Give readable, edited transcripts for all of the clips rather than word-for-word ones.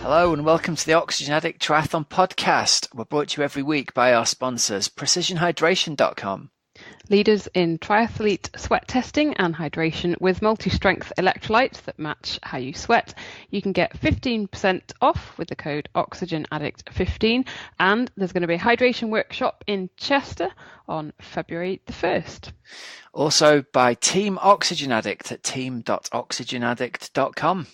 Hello and welcome to the Oxygen Addict Triathlon Podcast. We're brought to you every week by our sponsors, precisionhydration.com. Leaders in triathlete sweat testing and hydration with multi-strength electrolytes that match how you sweat. You can get 15% off with the code OxygenAddict15, and there's going to be a hydration workshop in Chester on February the 1st. Also by Team Oxygen Addict at team.oxygenaddict.com.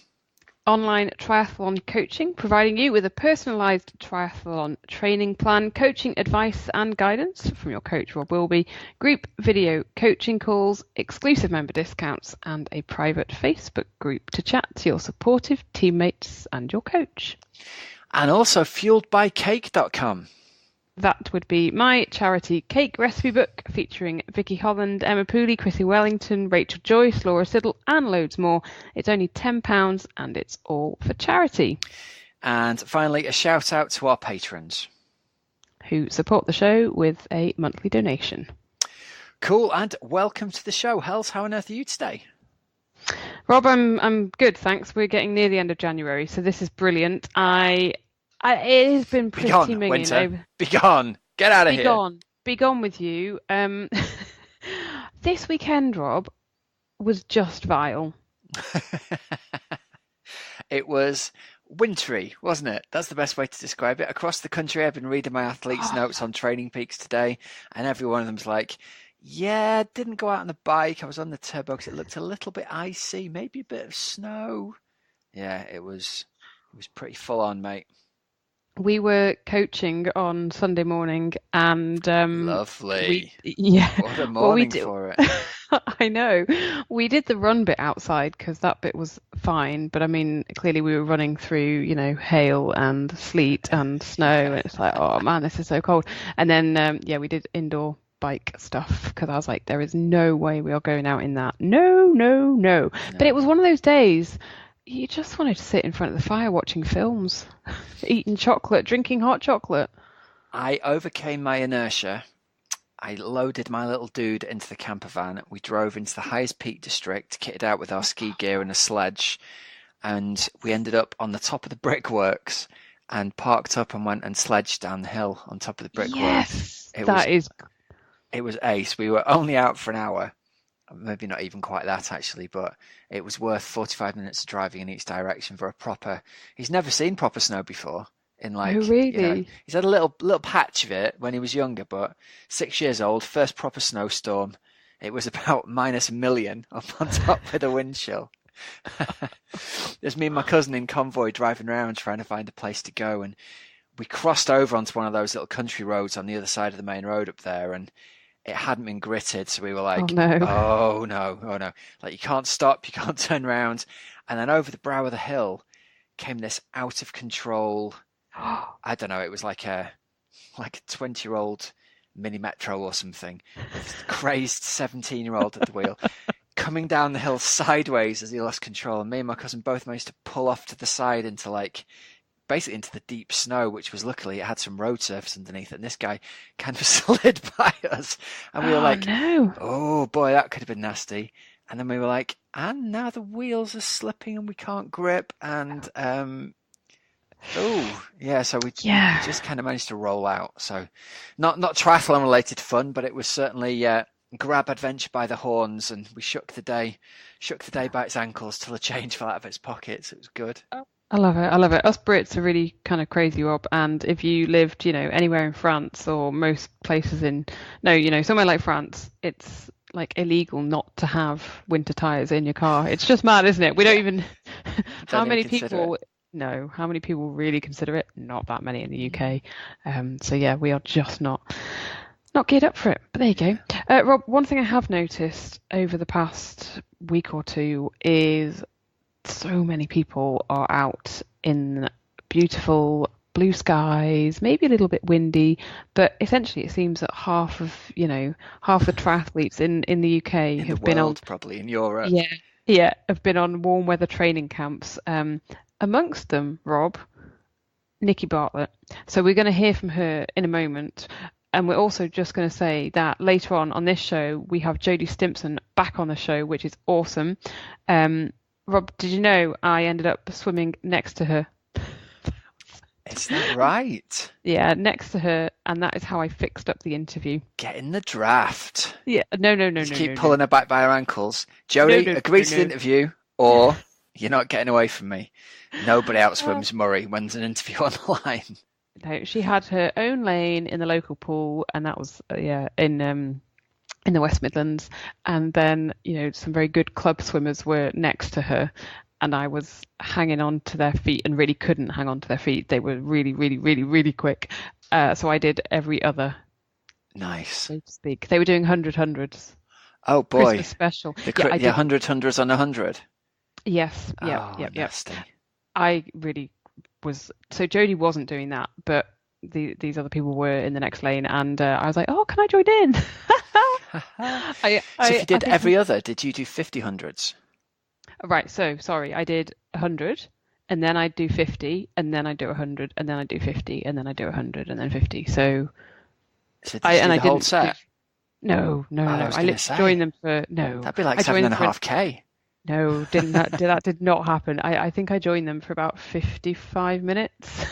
Online triathlon coaching, providing you with a personalised triathlon training plan, coaching advice and guidance from your coach Rob Wilby, group video coaching calls, exclusive member discounts and a private Facebook group to chat to your supportive teammates and your coach. And also fueledbycake.com. That would be my charity cake recipe book featuring Vicky Holland, Emma Pooley, Chrissy Wellington, Rachel Joyce, Laura Siddle and loads more. It's only £10 and it's all for charity. And finally, a shout out to our patrons who support the show with a monthly donation. Cool, and welcome to the show. Hells, how on earth are you today? Rob, I'm good, thanks. We're getting near the end of January, so this is brilliant. It has been pretty minging. Winter. Be gone. Get out of here. Be gone with you. This weekend, Rob, was just vile. It was wintry, wasn't it? That's the best way to describe it. Across the country, I've been reading my athletes' notes on Training Peaks today, and every one of them's like, yeah, didn't go out on the bike. I was on the turbo because it looked a little bit icy, maybe a bit of snow. Yeah, it was pretty full on, mate. We were coaching on Sunday morning and... Lovely. What a morning for it. I know. We did the run bit outside because that bit was fine. But I mean, clearly we were running through, hail and sleet and snow. And it's like, oh man, this is so cold. And then, we did indoor bike stuff because I was like, there is no way we are going out in that. No. But it was one of those days... You just wanted to sit in front of the fire watching films, eating chocolate, drinking hot chocolate. I overcame my inertia. I loaded my little dude into the camper van. We drove into the highest peak district, kitted out with our ski gear and a sledge, and we ended up on the top of the brickworks and parked up and went and sledged down the hill on top of the brickworks. Yes, it was ace. We were only out for an hour. Maybe not even quite that, actually, but it was worth 45 minutes of driving in each direction for he's never seen proper snow before. Oh, really? He's had a little patch of it when he was younger, but 6 years old, first proper snowstorm. It was about -1 million up on top with a wind chill. There's me and my cousin in convoy driving around trying to find a place to go, and we crossed over onto one of those little country roads on the other side of the main road up there, and it hadn't been gritted, so we were like, oh no. Like, you can't stop, you can't turn around. And then over the brow of the hill came this out of control, I don't know, it was like a 20-year-old mini metro or something, with a crazed 17-year-old at the wheel, coming down the hill sideways as he lost control. And me and my cousin both managed to pull off to the side into basically into the deep snow, which was, luckily, it had some road surface underneath it, and this guy kind of slid by us, and we were like, no. Oh boy, that could have been nasty. And then we were like, and now the wheels are slipping and we can't grip, and so we just kind of managed to roll out. So not triathlon related fun, but it was certainly grab adventure by the horns, and we shook the day by its ankles till the change fell out of its pockets. It was good. I love it. Us Brits are really kind of crazy, Rob. And if you lived, anywhere in France or most places somewhere like France, it's like illegal not to have winter tires in your car. It's just mad, isn't it? We don't even. How many people really consider it? Not that many in the UK. We are just not geared up for it. But there you go. Rob, one thing I have noticed over the past week or two is so many people are out in beautiful blue skies, maybe a little bit windy, but essentially it seems that half the triathletes in the UK have been on, probably in Europe. Have been on warm weather training camps. Amongst them, Rob, Nikki Bartlett. So we're going to hear from her in a moment. And we're also just going to say that later on this show, we have Jodie Stimpson back on the show, which is awesome. Rob, did you know I ended up swimming next to her Is that right? Yeah, next to her, and that is how I fixed up the interview. Get in the draft. Yeah, no, no, no, Just no, keep no, no, pulling her back by her ankles. no, Jodie, no, agree no, to the no. interview, or you're not getting away from me. Nobody Uh, outswims Murray when there's an interview on the line. no, she had her own lane in the local pool, and that was in the West Midlands. And then some very good club swimmers were next to her, and I was hanging on to their feet and really couldn't hang on to their feet. They were really, really, really, really quick. So I did every other, Nice. so to speak. They were doing hundreds. Oh boy. Christmas special. Yeah, I did. 100 hundreds on 100. Yes. Oh, Yep. nasty. I really was. So Jodie wasn't doing that, but these other people were in the next lane, and I was like, "Oh, can I join in?" So if you did every other, did you do 50 hundreds? Right. So sorry, I did 100, and then I'd do 50, and then I'd do 100, and then I'd do 50, and then I'd do 100, and then 50. So did you do the whole set? No. I I joined them for no. That'd be like I joined them 7.5K. No, that did not happen. I think I joined them for about 55 minutes.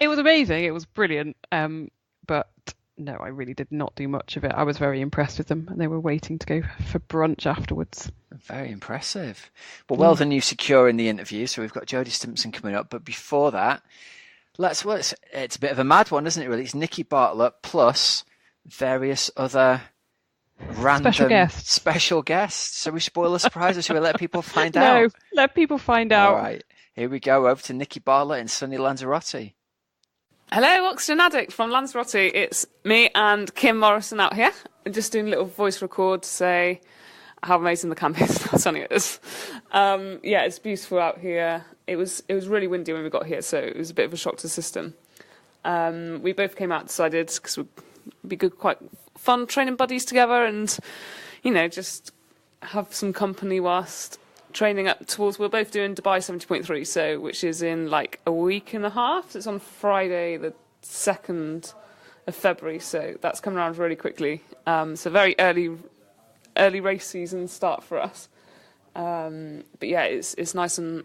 It was amazing. It was brilliant. But no, I really did not do much of it. I was very impressed with them, and they were waiting to go for brunch afterwards. Very impressive. Well done you securing the interview. So we've got Jodie Stimpson coming up. But before that, it's a bit of a mad one, isn't it, really? It's Nikki Bartlett plus various other random special guests. So we spoil the surprises. Should we let people find out? No, let people find out. All right, here we go. Over to Nikki Bartlett in sunny Lanzarote. Hello, Oxygen Addict from Lanzarote. It's me and Kim Morrison out here. I'm just doing a little voice record to say how amazing the camp is, how sunny it is. Yeah, it's beautiful out here. It was really windy when we got here, so it was a bit of a shock to the system. We both came out and decided, because we'd be good, quite fun training buddies together, and just have some company whilst training up towards. We're both doing Dubai 70.3, so which is in like a week and a half. It's on Friday the 2nd of February, so that's coming around really quickly. So very early race season start for us. But yeah, it's nice and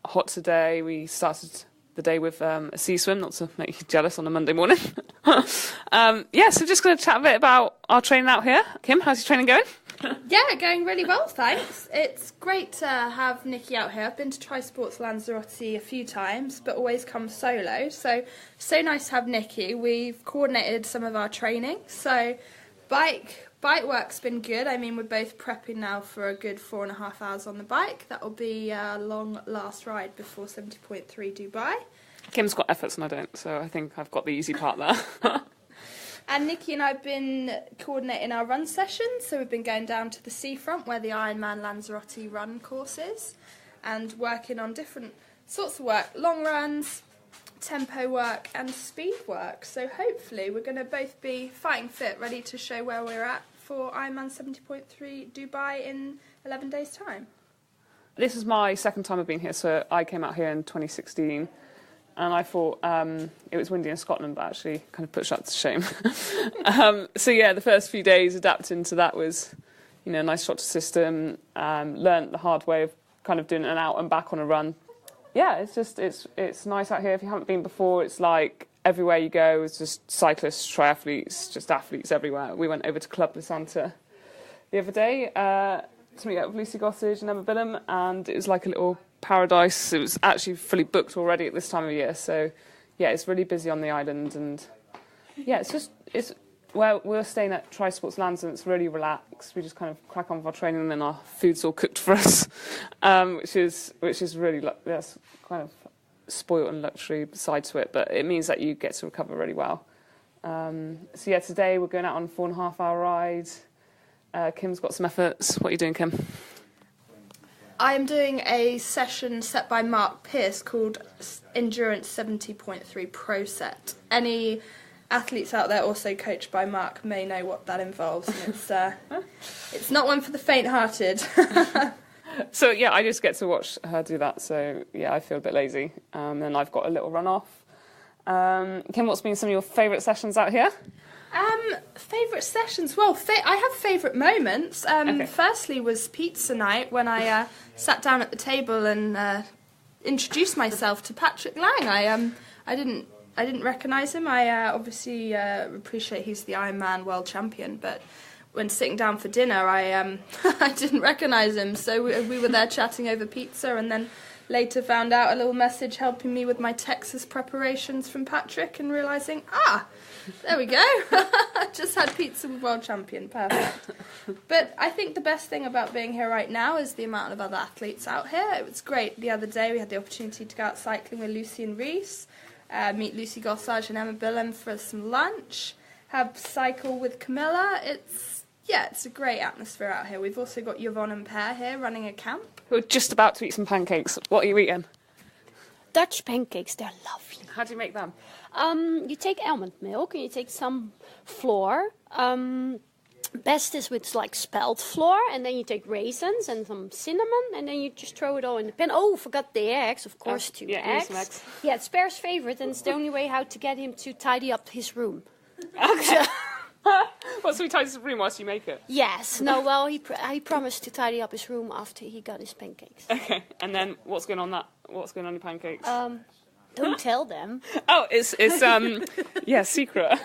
hot today. We started the day with a sea swim, not to make you jealous on a Monday morning. So just going to chat a bit about our training out here. Kim, how's your training going? Yeah, going really well, thanks. It's great to have Nikki out here. I've been to Trisports Lanzarote a few times, but always come solo. So nice to have Nikki. We've coordinated some of our training. So bike work's been good. I mean, we're both prepping now for a good 4.5 hours on the bike. That'll be a long last ride before 70.3 Dubai. Kim's got efforts and I don't, so I think I've got the easy part there. And Nikki and I have been coordinating our run sessions, so we've been going down to the seafront where the Ironman Lanzarote run course is, and working on different sorts of work, long runs, tempo work and speed work. So hopefully we're going to both be fighting fit, ready to show where we're at for Ironman 70.3 Dubai in 11 days' time. This is my second time I've been here, so I came out here in 2016. And I thought it was windy in Scotland, but actually kind of put that to shame. So yeah, the first few days adapting to that was, a nice shot to system. Learned the hard way of kind of doing an out and back on a run. Yeah, it's nice out here. If you haven't been before, it's like everywhere you go, it's just cyclists, triathletes, just athletes everywhere. We went over to Club Santa the other day to meet up with Lucy Gossage and Emma Billum, and it was like a little paradise. It was actually fully booked already at this time of year, so yeah, it's really busy on the island, and yeah, it's where we're staying at Trisports Lands, and it's really relaxed. We just kind of crack on with our training, and then our food's all cooked for us, which is really that's kind of spoiled and luxury side to it, but it means that you get to recover really well. So yeah, today we're going out on a 4.5 hour ride. Kim's got some efforts. What are you doing, Kim? I am doing a session set by Mark Pierce called Endurance 70.3 Pro Set. Any athletes out there also coached by Mark may know what that involves. And it's not one for the faint-hearted. So yeah, I just get to watch her do that. So yeah, I feel a bit lazy. Then I've got a little run off. Kim, what's been some of your favourite sessions out here? Favourite sessions? Well, I have favourite moments. Okay. Firstly was pizza night when I sat down at the table and introduce myself to Patrick Lang. I didn't recognise him. I obviously appreciate he's the Ironman world champion, but when sitting down for dinner, I I didn't recognise him. So we were there chatting over pizza, and then later found out a little message helping me with my Texas preparations from Patrick, and realising, there we go. Just had pizza with world champion. Perfect. But I think the best thing about being here right now is the amount of other athletes out here. It was great. The other day we had the opportunity to go out cycling with Lucy and Reese, meet Lucy Gossage and Emma Billum for some lunch, have cycle with Camilla. It's a great atmosphere out here. We've also got Yvonne and Per here running a camp. We're just about to eat some pancakes. What are you eating? Dutch pancakes, they're lovely. How do you make them? You take almond milk and you take some flour. Best is with like spelt flour, and then you take raisins and some cinnamon, and then you just throw it all in the pan. Oh, forgot the eggs, of course, 2 eggs. Some eggs. Yeah, it's Per's favorite, and it's the only way how to get him to tidy up his room. Okay. What, so he tidies his room whilst you make it? Yes. No, well, he promised to tidy up his room after he got his pancakes. Okay. And then what's going on your pancakes? Don't tell them. Oh, it's secret.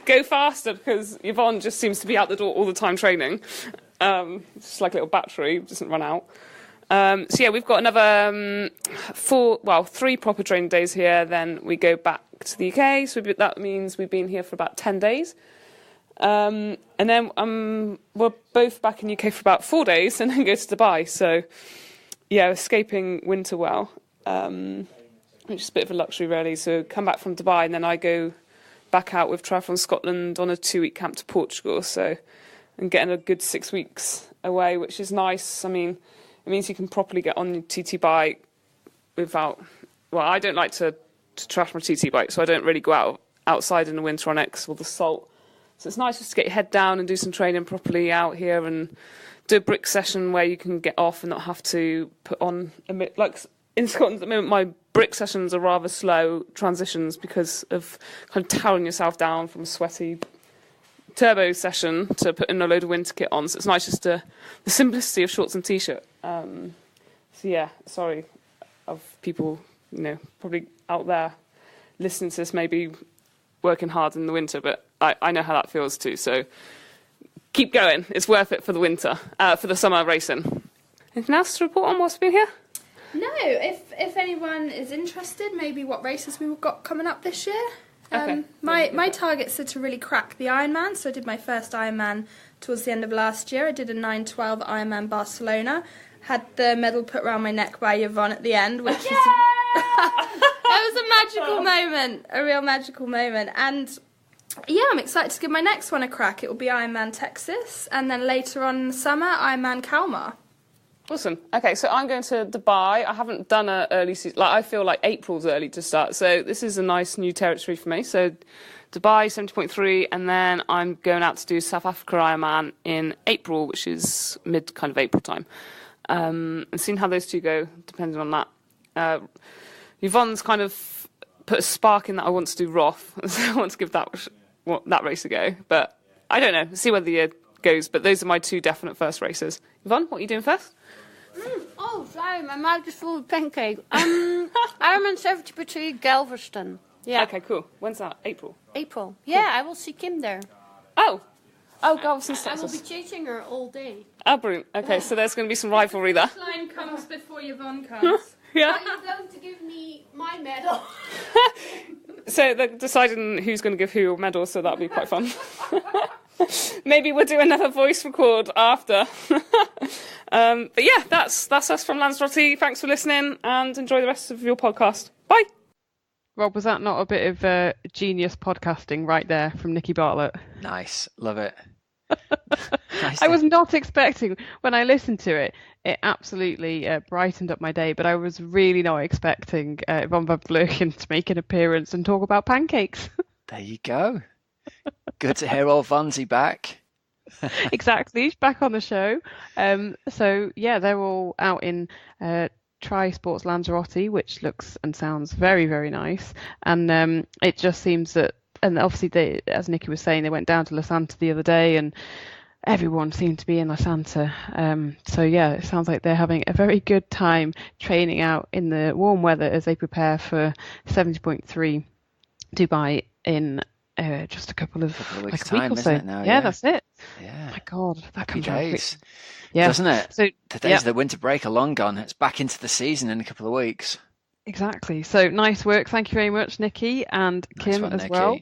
Go faster, because Yvonne just seems to be out the door all the time training. It's like a little battery, doesn't run out. So yeah, we've got another 3 proper training days here. Then we go back to the UK. So that means we've been here for about 10 days. And then we're both back in the UK for about 4 days, and then go to Dubai. So yeah, escaping winter well, which is a bit of a luxury really. So come back from Dubai, and then I go back out with Triathlon Scotland on a 2-week camp to Portugal. So and getting a good 6 weeks away, which is nice. I mean, it means you can properly get on your TT bike without... Well, I don't like to trash my TT bike, so I don't really go outside in the winter on X or the salt. So it's nice just to get your head down and do some training properly out here and do a brick session where you can get off and not have to put on... Like in Scotland at the moment, my brick sessions are rather slow transitions because of kind of toweling yourself down from a sweaty turbo session to putting a load of winter kit on. So it's nice just the simplicity of shorts and t-shirt. So yeah, sorry of people, probably out there listening to this, maybe working hard in the winter, but I know how that feels too. So keep going. It's worth it for the winter, for the summer racing. Anything else to report on whilst we've been here? No, if anyone is interested, maybe what races we've got coming up this year. Okay. My targets are to really crack the Ironman. So I did my first Ironman towards the end of last year. I did a 9:12 Ironman Barcelona. Had the medal put around my neck by Yvonne at the end, which was it was a magical moment, a real magical moment. And yeah, I'm excited to give my next one a crack. It will be Ironman Texas, and then later on in the summer, Ironman Kalmar. Awesome. Okay, so I'm going to Dubai. I haven't done an early season. I feel like April's early to start, so this is a nice new territory for me. So Dubai 70.3, and then I'm going out to do South Africa Ironman in April, which is mid kind of April time. And seeing how those two go, depending on that. Yvonne's kind of put a spark in that I want to do Roth, so I want to give that race a go. But I don't know, see where the year goes. But those are my 2 definite first races. Yvonne, what are you doing first? Oh, sorry, my mouth is full of pancake. Ironman 70.3 Galveston. Yeah. Okay, cool. When's that? April? April. Yeah, I will see Kim there. Oh, Galveston, I will Texas. be chasing her all day. Oh, brilliant. Okay, so there's going to be some rivalry there. This line comes before Yvonne comes. Yeah. Are you going to give me my medal? So they're deciding who's going to give who a medal, so that'll be quite fun. Maybe we'll do another voice record after. But yeah, that's us from Lanzarote. Thanks for listening, and enjoy the rest of your podcast. Bye. Rob, was that not a bit of genius podcasting right there from Nikki Bartlett? Nice. Love it. Nice. I was not expecting, when I listened to it, it absolutely brightened up my day, but I was really not expecting Yvonne van Vleuten to make an appearance and talk about pancakes. There you go. Good to hear old Vanzi back. Exactly, she's back on the show. So yeah, they're all out in Tri Sports Lanzarote, which looks and sounds very, very nice. And it just seems that, and obviously they, as Nikki was saying, they went down to La Santa the other day, and everyone seemed to be in La Santa. So yeah, it sounds like they're having a very good time training out in the warm weather as they prepare for 70.3 Dubai in just a couple of weeks' like a week time, or isn't so. it now? Yeah, that's it. Yeah. My God, that Happy comes around quick. days. Yeah, Doesn't it? So The days of the winter break are long gone. It's back into the season in a couple of weeks. exactly. So nice work. Thank you very much, Nikki and Nice Kim one, as Nikki. well.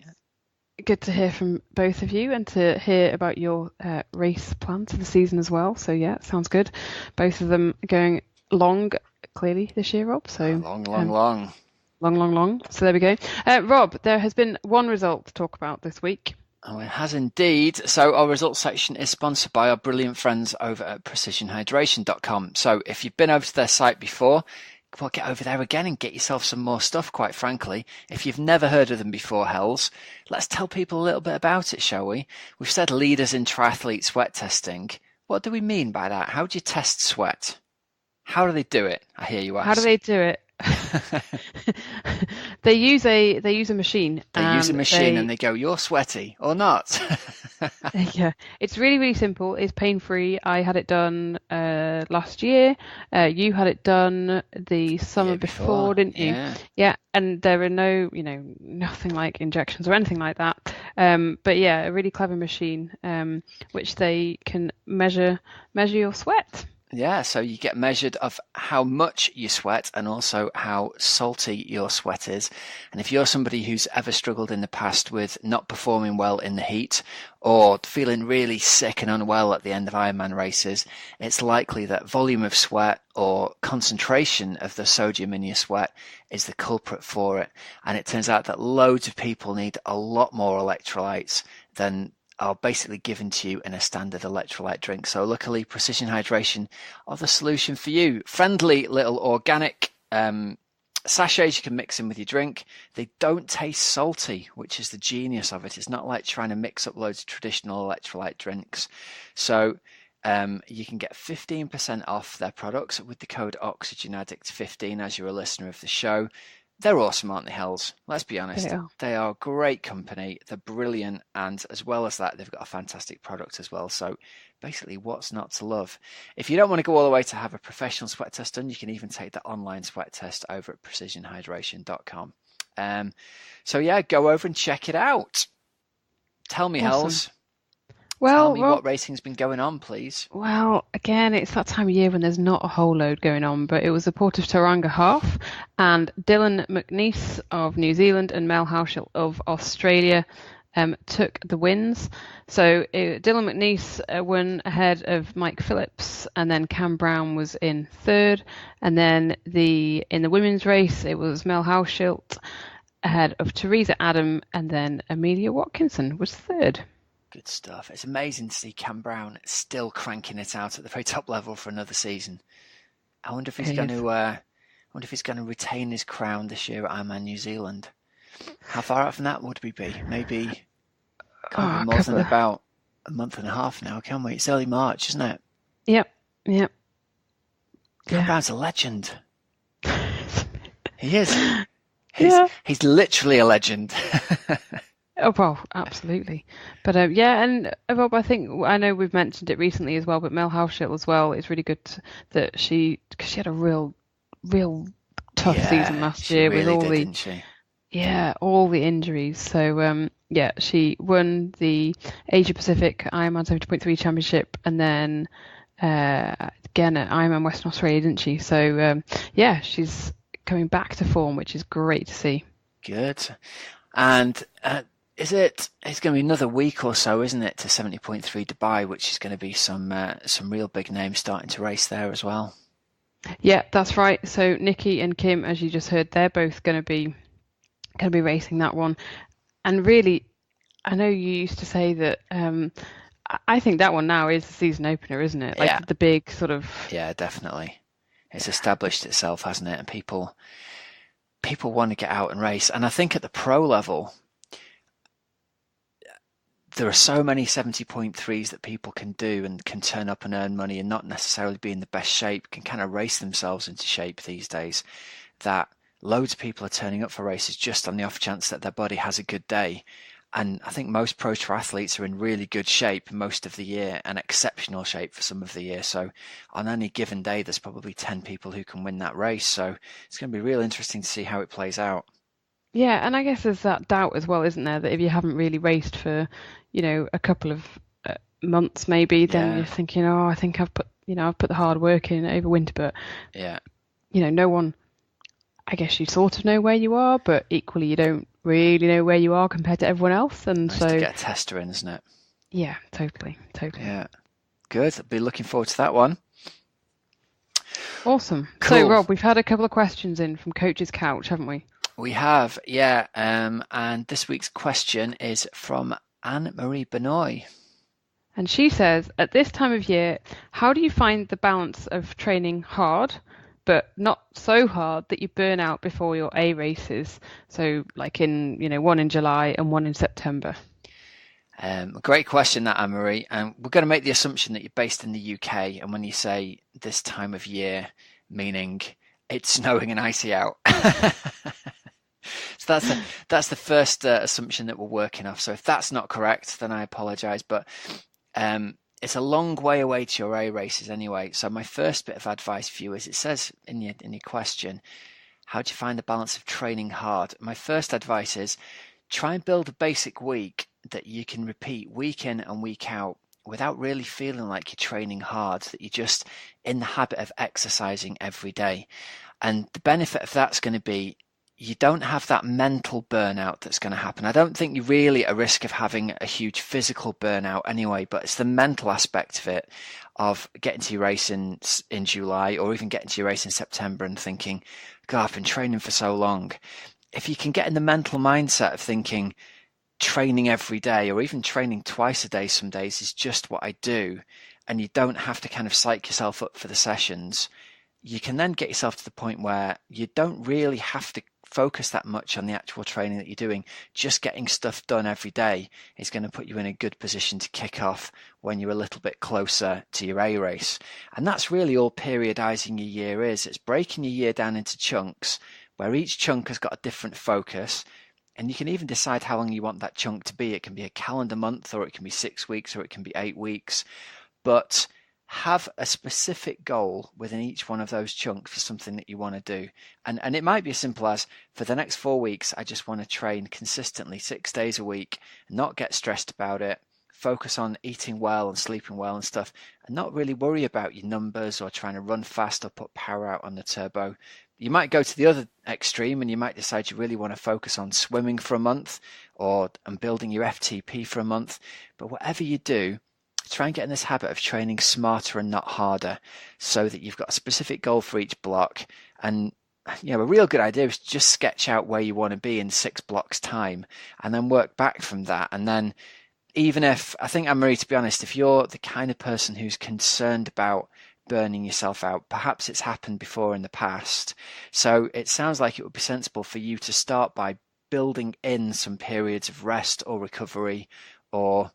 Good to hear from both of you and to hear about your race plans for the season as well. So yeah, sounds good. Both of them going long, clearly this year, Rob. So long. So there we go. Rob, there has been one result to talk about this week. Oh, it has indeed. So our results section is sponsored by our brilliant friends over at precisionhydration.com. So if you've been over to their site before, well, get over there again and get yourself some more stuff, quite frankly. If you've never heard of them before, Hells, let's tell people a little bit about it, shall we? We've said leaders in triathlete sweat testing. What do we mean by that? How do you test sweat? How do they do it? I hear you ask. How do they do it? They use a machine. They use a machine and they go, "You're sweaty or not." Yeah, it's really, really simple. It's pain-free. I had it done last year. You had it done the summer before, didn't you? Yeah, and there are no, nothing like injections or anything like that. But yeah, a really clever machine, which they can measure your sweat. Yeah, so you get measured of how much you sweat and also how salty your sweat is. And if you're somebody who's ever struggled in the past with not performing well in the heat or feeling really sick and unwell at the end of Ironman races, it's likely that volume of sweat or concentration of the sodium in your sweat is the culprit for it. And it turns out that loads of people need a lot more electrolytes than are basically given to you in a standard electrolyte drink. So luckily, Precision Hydration are the solution for you. Friendly little organic sachets you can mix in with your drink. They don't taste salty, which is the genius of it. It's not like trying to mix up loads of traditional electrolyte drinks. So you can get 15% off their products with the code OxygenAddict15 as you're a listener of the show. They're awesome, aren't they, Hells? Let's be honest. They are a great company. They're brilliant. And as well as that, they've got a fantastic product as well. So basically, what's not to love? If you don't want to go all the way to have a professional sweat test done, you can even take the online sweat test over at precisionhydration.com. So yeah, go over and check it out. Tell me, Hells. Tell me what racing's been going on, please. Well, again, it's that time of year when there's not a whole load going on, but it was the Port of Tauranga half, and Dylan McNeice of New Zealand and Mel Hauschel of Australia took the wins. So Dylan McNeice won ahead of Mike Phillips, and then Cam Brown was in third, and then in the women's race it was Mel Hauschel ahead of Teresa Adam, and then Amelia Watkinson was third. Good stuff. It's amazing to see Cam Brown still cranking it out at the very top level for another season. I wonder if he's going to retain his crown this year at Ironman New Zealand. How far out from that would we be? Maybe can't be more than about a month and a half now, can we? It's early March, isn't it? Yep. Cam Brown's a legend. He is. He's literally a legend. Oh, well, absolutely. But and Rob, I know we've mentioned it recently as well, but Mel Hauschel as well, it's really good that because she had a real tough season last year with all the injuries. So she won the Asia Pacific Ironman 70.3 Championship, and then again at Ironman Western Australia, didn't she? So she's coming back to form, which is great to see. Good. And it's going to be another week or so, isn't it, to 70.3 Dubai, which is going to be some real big names starting to race there as well. Yeah, that's right. So Nikki and Kim, as you just heard, they're both going to be racing that one. And really, I know you used to say that. I think that one now is the season opener, isn't it? Like the big sort of. Yeah, definitely. It's established itself, hasn't it? And people want to get out and race. And I think at the pro level, there are so many 70.3s that people can do and can turn up and earn money and not necessarily be in the best shape, can kind of race themselves into shape these days, that loads of people are turning up for races just on the off chance that their body has a good day. And I think most pro triathletes are in really good shape most of the year and exceptional shape for some of the year. So on any given day, there's probably 10 people who can win that race. So it's going to be real interesting to see how it plays out. Yeah, and I guess there's that doubt as well, isn't there, that if you haven't really raced for, a couple of months maybe, then you're thinking, oh, I think I've put the hard work in over winter, but no one, I guess you sort of know where you are, but equally you don't really know where you are compared to everyone else, and nice so to get a tester in, isn't it? Yeah, totally. Yeah, good. I'll be looking forward to that one. Awesome. Cool. So Rob, we've had a couple of questions in from Coach's Couch, haven't we? We have, yeah. And this week's question is from Anne-Marie Benoit. And she says, at this time of year, how do you find the balance of training hard, but not so hard that you burn out before your A races? So like one in July and one in September. Great question, that, Anne-Marie. And we're going to make the assumption that you're based in the UK. And when you say this time of year, meaning it's snowing and icy out. So that's the first assumption that we're working off. So if that's not correct, then I apologise. But it's a long way away to your A races anyway. So my first bit of advice for you is, it says in your question, how do you find the balance of training hard? My first advice is try and build a basic week that you can repeat week in and week out without really feeling like you're training hard, that you're just in the habit of exercising every day. And the benefit of that's going to be you don't have that mental burnout that's going to happen. I don't think you're really at risk of having a huge physical burnout anyway, but it's the mental aspect of it, of getting to your race in July or even getting to your race in September and thinking, God, I've been training for so long. If you can get in the mental mindset of thinking training every day or even training twice a day some days is just what I do, and you don't have to kind of psych yourself up for the sessions, you can then get yourself to the point where you don't really have to focus that much on the actual training that you're doing. Just getting stuff done every day is going to put you in a good position to kick off when you're a little bit closer to your A race. And that's really all periodizing your year is. It's breaking your year down into chunks where each chunk has got a different focus, and you can even decide how long you want that chunk to be. It can be a calendar month, or it can be 6 weeks, or it can be 8 weeks, but have a specific goal within each one of those chunks for something that you want to do. And it might be as simple as, for the next 4 weeks, I just want to train consistently 6 days a week, not get stressed about it, focus on eating well and sleeping well and stuff, and not really worry about your numbers or trying to run fast or put power out on the turbo. You might go to the other extreme and you might decide you really want to focus on swimming for a month and building your FTP for a month. But whatever you do, try and get in this habit of training smarter and not harder, so that you've got a specific goal for each block. And a real good idea is just sketch out where you want to be in 6 blocks time and then work back from that. And then even if, I think, Anne-Marie, to be honest, if you're the kind of person who's concerned about burning yourself out, perhaps it's happened before in the past. So it sounds like it would be sensible for you to start by building in some periods of rest or recovery, or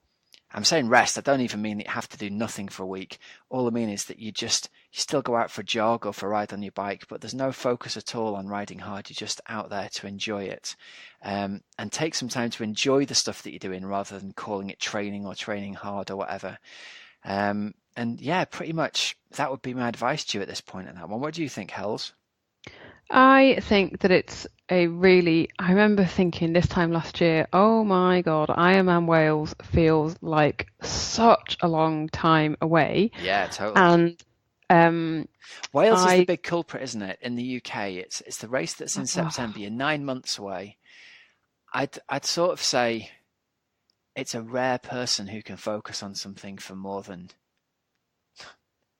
I'm saying rest, I don't even mean that you have to do nothing for a week. All I mean is that you still go out for a jog or for a ride on your bike, but there's no focus at all on riding hard. You're just out there to enjoy it. And take some time to enjoy the stuff that you're doing rather than calling it training or training hard or whatever. And yeah, pretty much that would be my advice to you at this point on that one. What do you think, Hells? I think that it's I remember thinking this time last year, oh my God, Ironman Wales feels like such a long time away. Yeah, totally. And Wales is the big culprit, isn't it? In the UK, it's the race that's in September. You're 9 months away. I'd sort of say it's a rare person who can focus on something for more than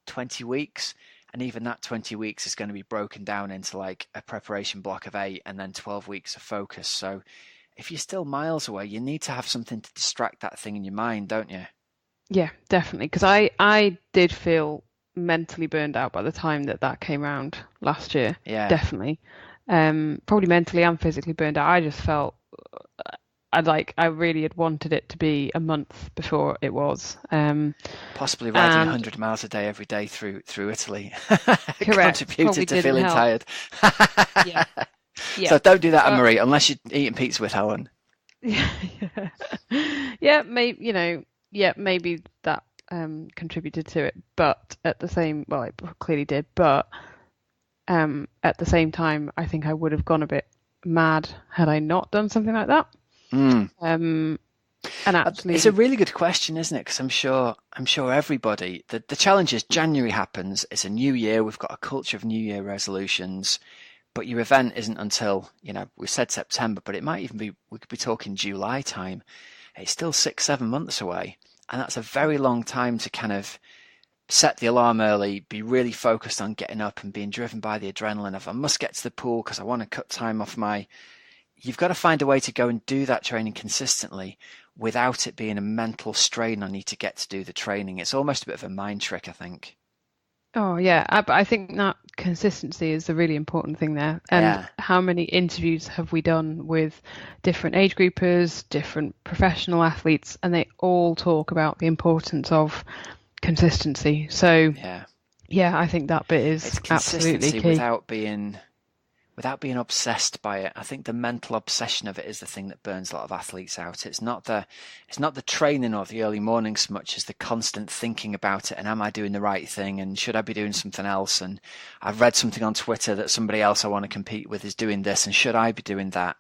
20 weeks. And even that 20 weeks is going to be broken down into like a preparation block of 8 and then 12 weeks of focus. So if you're still miles away, you need to have something to distract that thing in your mind, don't you? Yeah, definitely. Because I did feel mentally burned out by the time that came around last year. Yeah. Definitely. Probably mentally and physically burned out. I just felt I really had wanted it to be a month before it was. Possibly riding 100 miles a day every day through Italy. Correct. Contributed to feeling tired. Yeah. So don't do that, Anne-Marie, unless you're eating pizza with Helen. Yeah, maybe that contributed to it, but at the same, well, it clearly did, but at the same time, I think I would have gone a bit mad had I not done something like that. And actually, It's a really good question, isn't it? Because I'm sure everybody. The challenge is January happens. It's a new year. We've got a culture of New Year resolutions, but your event isn't until we said September, but it might even be. We could be talking July time. It's still 6-7 months away, and that's a very long time to kind of set the alarm early, be really focused on getting up and being driven by the adrenaline of I must get to the pool because I want to cut time off my. You've got to find a way to go and do that training consistently without it being a mental strain on you to get to do the training. It's almost a bit of a mind trick, I think. Oh yeah, but I think that consistency is the really important thing there. And how many interviews have we done with different age groupers, different professional athletes, and they all talk about the importance of consistency. So yeah, I think that bit is absolutely key. Without being obsessed by it. I think the mental obsession of it is the thing that burns a lot of athletes out. It's not the training or the early morning so much as the constant thinking about it and am I doing the right thing and should I be doing something else, and I've read something on Twitter that somebody else I want to compete with is doing this and should I be doing that.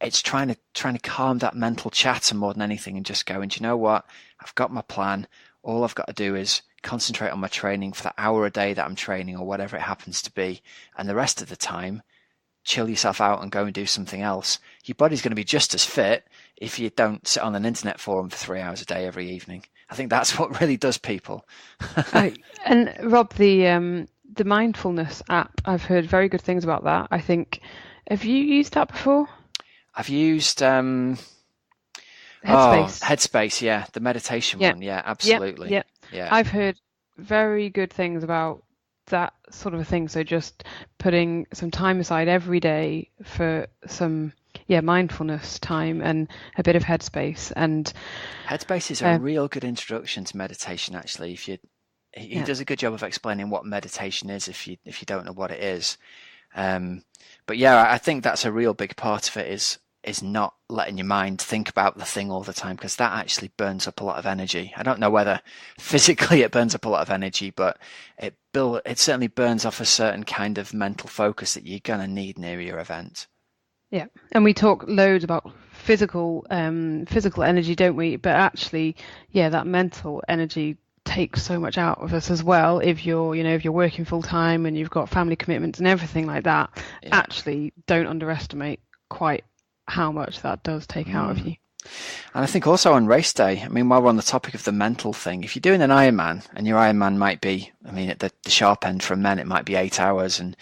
It's trying to calm that mental chatter more than anything and just going, do you know what? I've got my plan. All I've got to do is concentrate on my training for the hour a day that I'm training or whatever it happens to be, and the rest of the time chill yourself out and go and do something else. Your body's going to be just as fit if you don't sit on an internet forum for 3 hours a day every evening. I think that's what really does people. And Rob, the mindfulness app, I've heard very good things about that. I think, have you used that before? I've used Headspace. Headspace, yeah, the meditation one, yeah, absolutely. Yeah. I've heard very good things about that sort of a thing. So just putting some time aside every day for some mindfulness time and a bit of Headspace. And Headspace is a real good introduction to meditation, actually. He does a good job of explaining what meditation is if you don't know what it is. But yeah, I think that's a real big part of it is not letting your mind think about the thing all the time, because that actually burns up a lot of energy. I don't know whether physically it burns up a lot of energy, but it certainly burns off a certain kind of mental focus that you're going to need near your event. Yeah, and we talk loads about physical energy, don't we? But actually, that mental energy takes so much out of us as well. If you're working full time and you've got family commitments and everything like that, actually don't underestimate quite how much that does take out of you. And I think also on race day, I mean, while we're on the topic of the mental thing, if you're doing an Ironman and your Ironman might be, I mean, at the sharp end for men, it might be 8 hours, and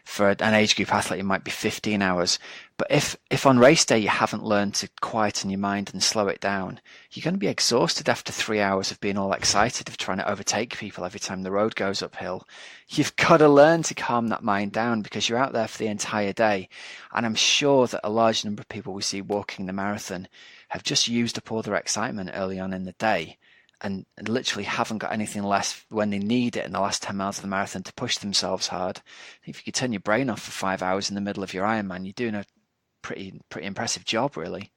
for an age group athlete, it might be 15 hours. But if on race day you haven't learned to quieten your mind and slow it down, you're going to be exhausted after 3 hours of being all excited of trying to overtake people every time the road goes uphill. You've got to learn to calm that mind down because you're out there for the entire day. And I'm sure that a large number of people we see walking the marathon have just used up all their excitement early on in the day and literally haven't got anything left when they need it in the last 10 miles of the marathon to push themselves hard. If you could turn your brain off for 5 hours in the middle of your Ironman, you're doing a pretty impressive job, really.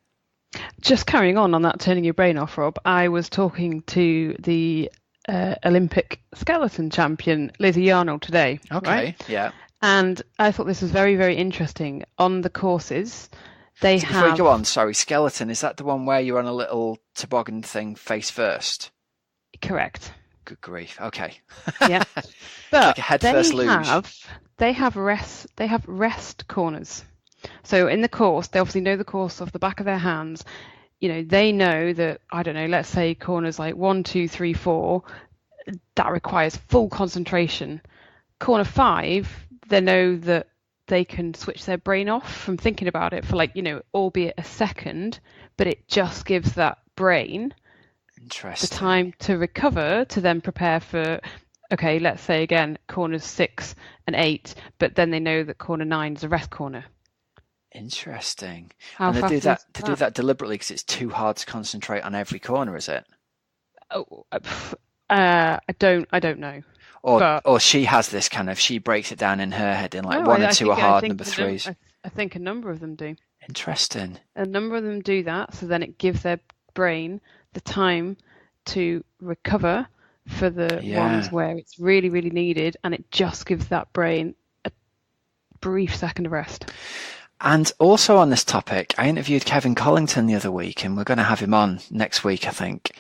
Just carrying on that turning your brain off, Rob, I was talking to the Olympic skeleton champion Lizzie Arnold today. Okay, right? Yeah. And I thought this was very, very interesting. On the courses, they have... Before you go on, sorry, skeleton, is that the one where you're on a little toboggan thing face first? Correct. Good grief. Okay. Yeah. But like a head first luge. They have rest corners. So in the course, they obviously know the course off the back of their hands. They know that, I don't know, let's say corners like 1, 2, 3, 4, that requires full concentration. Corner 5, they know that they can switch their brain off from thinking about it for albeit a second, but it just gives that brain the time to recover to then prepare for, okay, let's say again, corners 6 and 8, but then they know that corner 9 is a rest corner. Interesting. How and fast they do that deliberately because it's too hard to concentrate on every corner, is it? I don't know. Or she has this kind of, she breaks it down in her head in 1 and 2 are hard, number 3s. I think a number of them do. Interesting. A number of them do that, so then it gives their brain the time to recover for the ones where it's really, really needed, and it just gives that brain a brief second of rest. And also on this topic, I interviewed Kevin Collington the other week, and we're going to have him on next week, I think.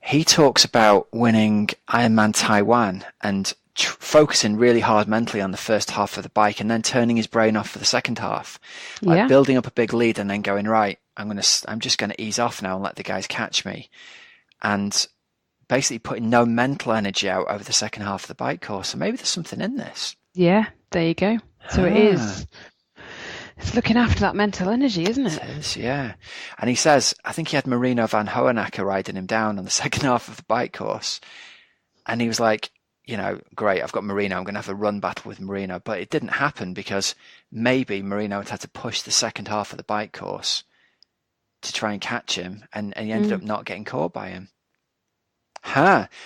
He talks about winning Ironman Taiwan and focusing really hard mentally on the first half of the bike and then turning his brain off for the second half. Like building up a big lead and then going, right, I'm just going to ease off now and let the guys catch me. And basically putting no mental energy out over the second half of the bike course. So maybe there's something in this. Yeah, there you go. So it's looking after that mental energy, isn't it? It is, yeah. And he says, I think he had Marino van Hohenacker riding him down on the second half of the bike course. And he was like, great, I've got Marino, I'm going to have a run battle with Marino. But it didn't happen because maybe Marino had to push the second half of the bike course to try and catch him, and he ended up not getting caught by him.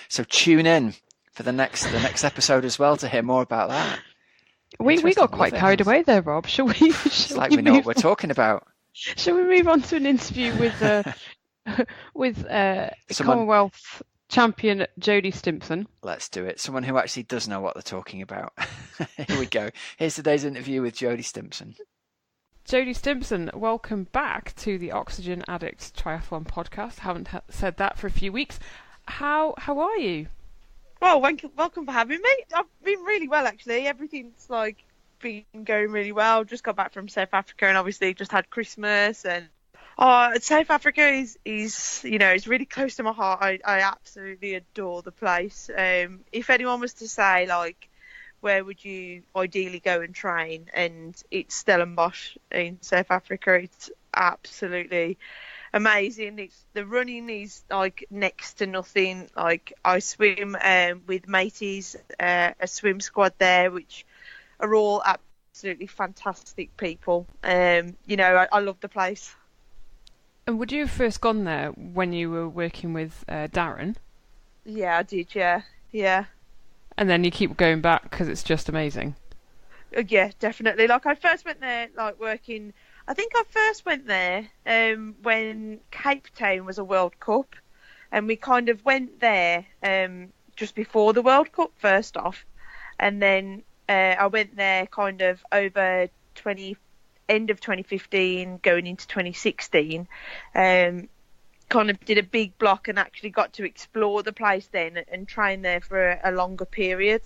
So tune in for the next episode as well to hear more about that. We got quite carried away there, Rob. Shall we? It's like we know what we're talking about. Shall we move on to an interview with Commonwealth champion Jodie Stimpson? Let's do it. Someone who actually does know what they're talking about. Here we go. Here's today's interview with Jodie Stimpson. Jodie Stimpson, welcome back to the Oxygen Addict Triathlon podcast. Haven't said that for a few weeks. How are you? Well, welcome for having me. I've been really well, actually. Everything's been going really well. Just got back from South Africa and obviously just had Christmas. And South Africa is it's really close to my heart. I absolutely adore the place. If anyone was to say where would you ideally go and train, and it's Stellenbosch in South Africa. It's absolutely amazing. The running is next to nothing. I swim with mateys, a swim squad there, which are all absolutely fantastic people. I love the place. And would you have first gone there when you were working with Darren? Yeah, I did. Yeah. And then you keep going back because it's just amazing. Yeah, definitely. I first went there working. I think I first went there when Cape Town was a World Cup, and we kind of went there just before the World Cup first off, and then I went there kind of over end of 2015 going into 2016. Kind of did a big block and actually got to explore the place then and train there for a longer period,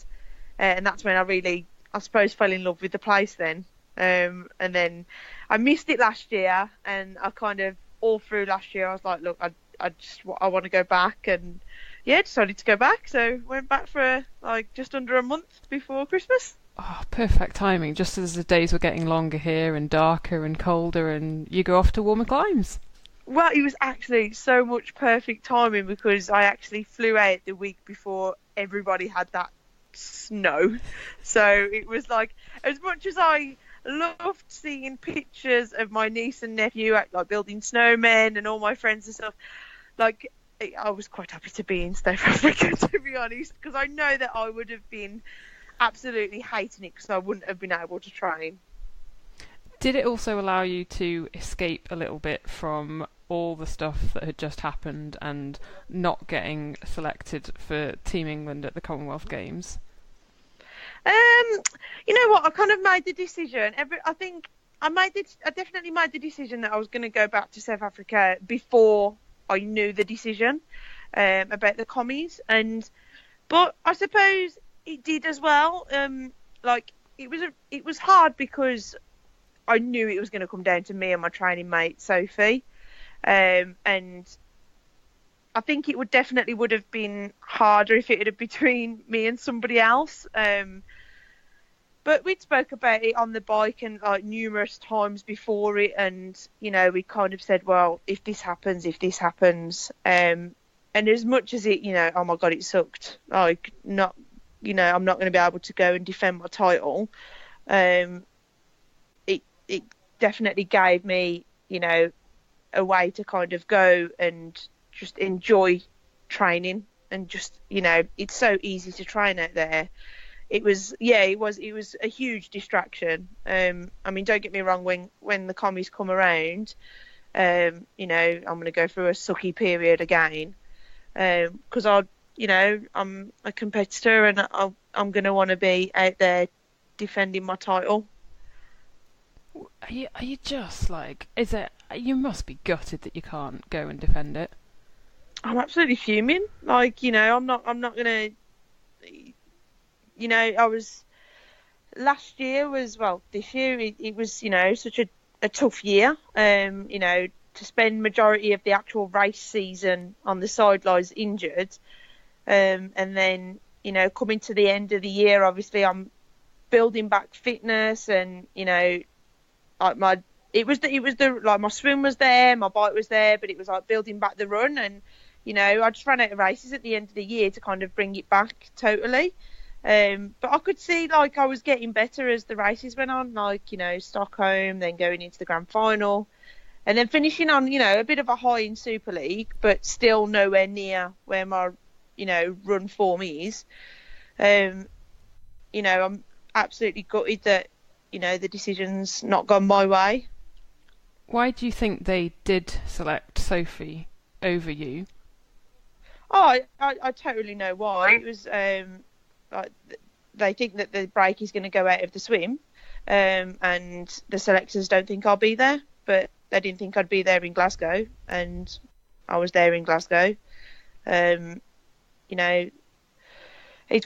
and that's when I really, I suppose, fell in love with the place then. And then I missed it last year, and I kind of all through last year I was like, look, I want to go back, and decided to go back. So went back for just under a month before Christmas. Oh, perfect timing, just as the days were getting longer here and darker and colder, and you go off to warmer climes. Well, it was actually so much perfect timing because I actually flew out the week before everybody had that snow. So it was as much as I loved seeing pictures of my niece and nephew building snowmen and all my friends and stuff, I was quite happy to be in South Africa, to be honest, because I know that I would have been absolutely hating it because I wouldn't have been able to train. Did it also allow you to escape a little bit from all the stuff that had just happened and not getting selected for Team England at the Commonwealth Games? You know what? I kind of made the decision. I think I definitely made the decision that I was going to go back to South Africa before I knew the decision about the commies, but I suppose it did as well. It was hard because I knew it was going to come down to me and my training mate Sophie, and I think it would have been harder if it had been between me and somebody else. But we'd spoke about it on the bike and numerous times before it, and we kind of said, well, if this happens, and as much as it, oh my god, it sucked. I'm not going to be able to go and defend my title. It definitely gave me, a way to kind of go and just enjoy training, and just, it's so easy to train out there. it was a huge distraction. I mean, don't get me wrong, when the commies come around, I'm going to go through a sucky period again, because I'm a competitor and I'm going to want to be out there defending my title. Are you just like, you must be gutted that you can't go and defend it. I'm absolutely fuming. Like, I'm not gonna, last year was, this year it was, such a tough year. To spend majority of the actual race season on the sidelines injured, and then, coming to the end of the year, obviously I'm building back fitness, and like my swim was there, my bike was there, but it was like building back the run, and I just ran out of races at the end of the year to kind of bring it back totally. But I could see like I was getting better as the races went on, like Stockholm, then going into the grand final, and then finishing on a bit of a high in Super League, but still nowhere near where my run form is. I'm absolutely gutted that the decision's not gone my way. Why do you think they did select Sophie over you? Oh, I totally know why. It was they think that the break is going to go out of the swim, and the selectors don't think I'll be there, but they didn't think I'd be there in Glasgow, and I was there in Glasgow. It's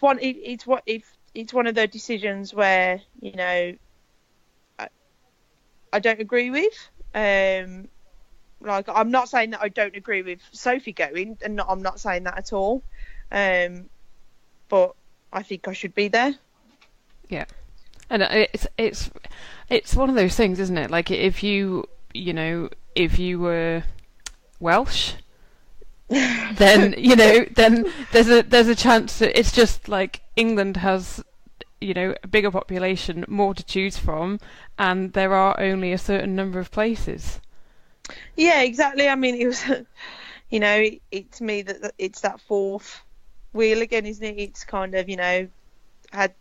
one of those decisions where I don't agree with. Like, I'm not saying that I don't agree with Sophie going, and I'm not saying that at all. But I think I should be there. Yeah, and it's one of those things, isn't it? Like, if you were Welsh, then then there's a chance that it's just like England has a bigger population, more to choose from, and there are only a certain number of places. Yeah, exactly. I mean, it was, it's me that it's that fourth wheel again, isn't it? It's kind of, had,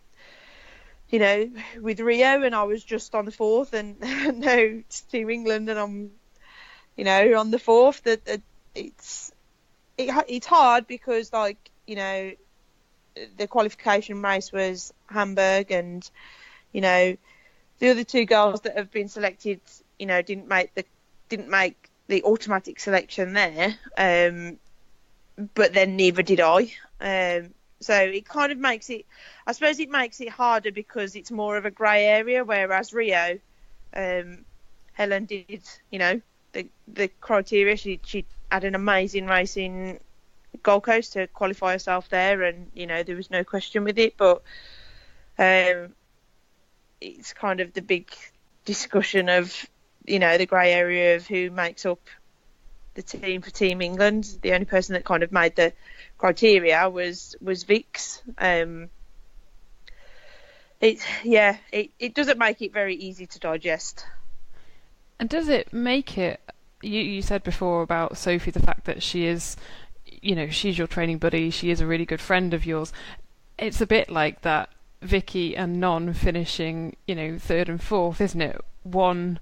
with Rio, and I was just on the fourth, and now it's Team England, and I'm, on the fourth. That it's hard because, like, the qualification race was Hamburg, and the other two girls that have been selected, didn't make the automatic selection there, but then neither did I. So it kind of makes it, I suppose it makes it harder because it's more of a grey area, whereas Rio, Helen did, the criteria. She had an amazing race in Gold Coast to qualify herself there, and there was no question with it, but it's kind of the big discussion of the grey area of who makes up the team for Team England. The only person that kind of made the criteria was Vix. It doesn't make it very easy to digest. And does it make it, you said before about Sophie, the fact that she is, she's your training buddy, she is a really good friend of yours. It's a bit like that Vicky and Non finishing, third and fourth, isn't it? One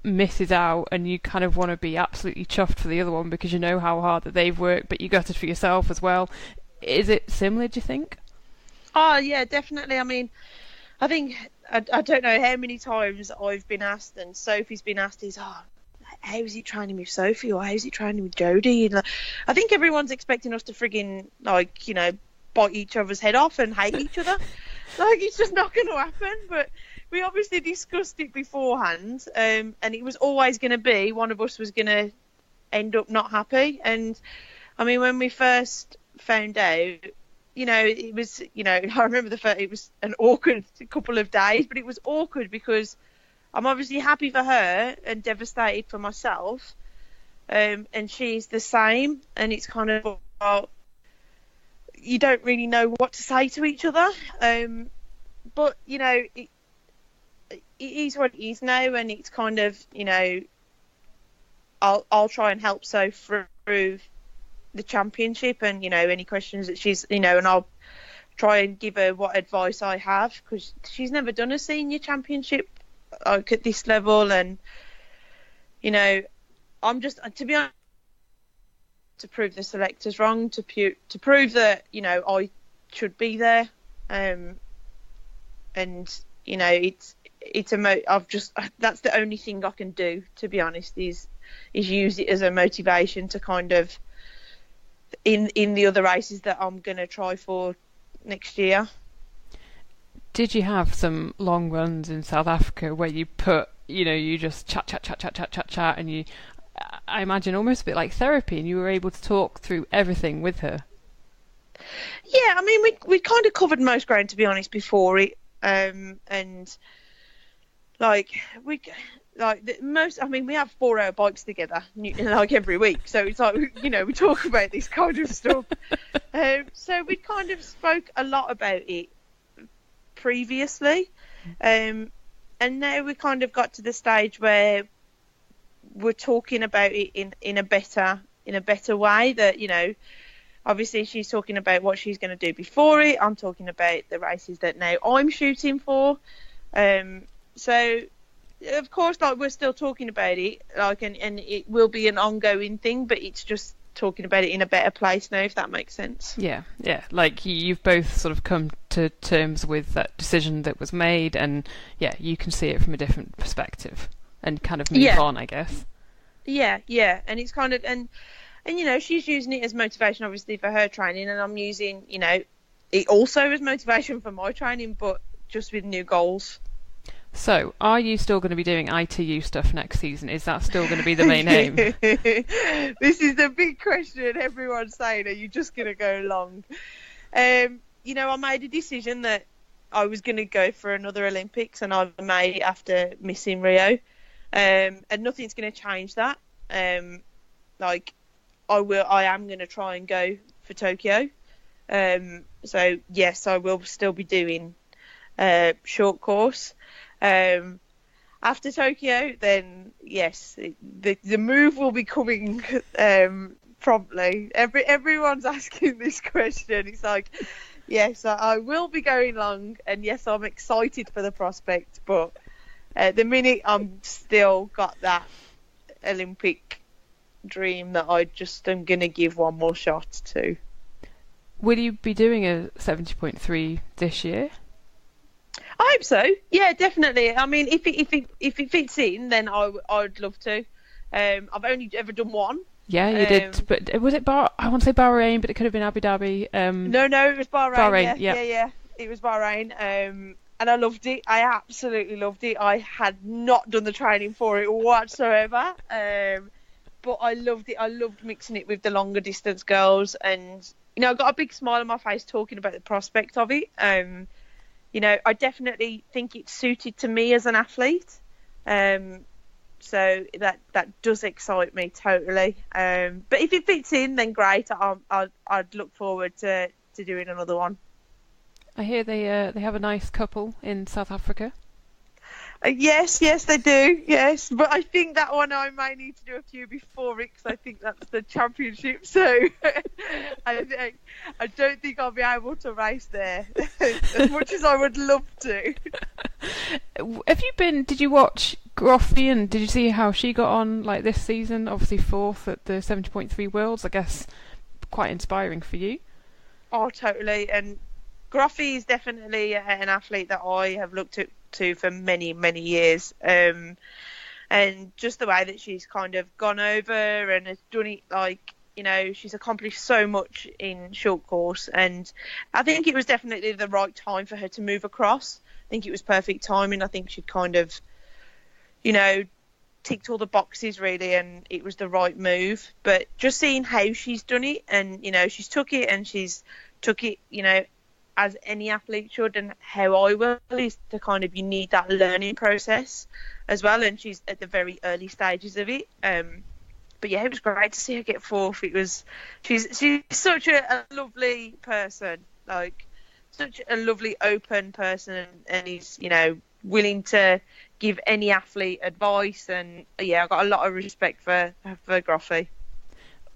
misses out and you kind of want to be absolutely chuffed for the other one because you know how hard that they've worked, but you gutted for yourself as well. Is it similar, do you think? Oh yeah, definitely. I mean, I think I don't know how many times I've been asked, and Sophie's been asked, how is he training with Sophie, or how is he training with Jodie? And I think everyone's expecting us to frigging bite each other's head off and hate each other. Like, it's just not going to happen. But we obviously discussed it beforehand, and it was always going to be one of us was going to end up not happy. And I mean, when we first found out, it was, I remember it was an awkward couple of days, but it was awkward because I'm obviously happy for her and devastated for myself, and she's the same, and it's kind of, well, you don't really know what to say to each other, but it is what it is now, and it's kind of, I'll try and help through the championship, and any questions that she's, and I'll try and give her what advice I have, because she's never done a senior championship like at this level, and you know, I'm just, to be honest, to prove the selectors wrong, to prove that, you know, I should be there, and you know, that's the only thing I can do, to be honest, is use it as a motivation to kind of in the other races that I'm gonna try for next year. Did you have some long runs in South Africa where you just chat, and you, I imagine, almost a bit like therapy, and you were able to talk through everything with her? Yeah, I mean, we kind of covered most ground, to be honest, before it, and like we have 4-hour bikes together like every week, so it's like, you know, we talk about this kind of stuff. So we kind of spoke a lot about it previously, and now we kind of got to the stage where we're talking about it in a better way, that, you know, obviously she's talking about what she's going to do before it, I'm talking about the races that now I'm shooting for, so of course, like, we're still talking about it, like, and it will be an ongoing thing, but it's just talking about it in a better place now, if that makes sense. Yeah, like you've both sort of come to terms with that decision that was made, and yeah, you can see it from a different perspective and kind of move on, I guess. Yeah, and it's kind of, and you know, she's using it as motivation, obviously, for her training, and I'm using, you know, it also as motivation for my training, but just with new goals. So, are you still going to be doing ITU stuff next season? Is that still going to be the main aim? This is the big question. Everyone's saying, are you just going to go long? You know, I made a decision that I was going to go for another Olympics, and I made it after missing Rio. And nothing's going to change that. Like, I am going to try and go for Tokyo. So, yes, I will still be doing short course. After Tokyo, then yes, the move will be coming promptly. Everyone's asking this question. It's like, yes, I will be going long, and yes, I'm excited for the prospect, but at the minute I'm still got that Olympic dream that I just am going to give one more shot to. Will you be doing a 70.3 this year? I hope so. Yeah, definitely. I mean, if it fits in, then I'd love to. I've only ever done one. Yeah, you did. But was it I want to say Bahrain, but it could have been Abu Dhabi. No, it was Bahrain. Bahrain, yeah. It was Bahrain. And I loved it. I absolutely loved it. I had not done the training for it whatsoever. But I loved it. I loved mixing it with the longer distance girls, and you know, I got a big smile on my face talking about the prospect of it. You know, I definitely think it's suited to me as an athlete. So that does excite me totally. But if it fits in, then great. I'd look forward to doing another one. I hear they have a nice couple in South Africa. Yes, they do. Yes, but I think that one I may need to do a few before it, because I think that's the championship. So I don't think I'll be able to race there as much as I would love to. Did you watch Groffy, and did you see how she got on like this season? Obviously 4th at the 70.3 Worlds. I guess quite inspiring for you. Oh, totally. And Groffy is definitely an athlete that I have looked at to for many years, and just the way that she's kind of gone over and has done it, like, you know, she's accomplished so much in short course, and I think it was definitely the right time for her to move across. I think it was perfect timing. I think she'd kind of, you know, ticked all the boxes really, and it was the right move. But just seeing how she's done it, and you know, she's took it, you know, as any athlete should, and how I will, is to kind of, you need that learning process as well, and she's at the very early stages of it. But yeah, it was great to see her get 4th. She's such a lovely person, like such a lovely open person, and he's, you know, willing to give any athlete advice, and yeah, I've got a lot of respect for Groffy.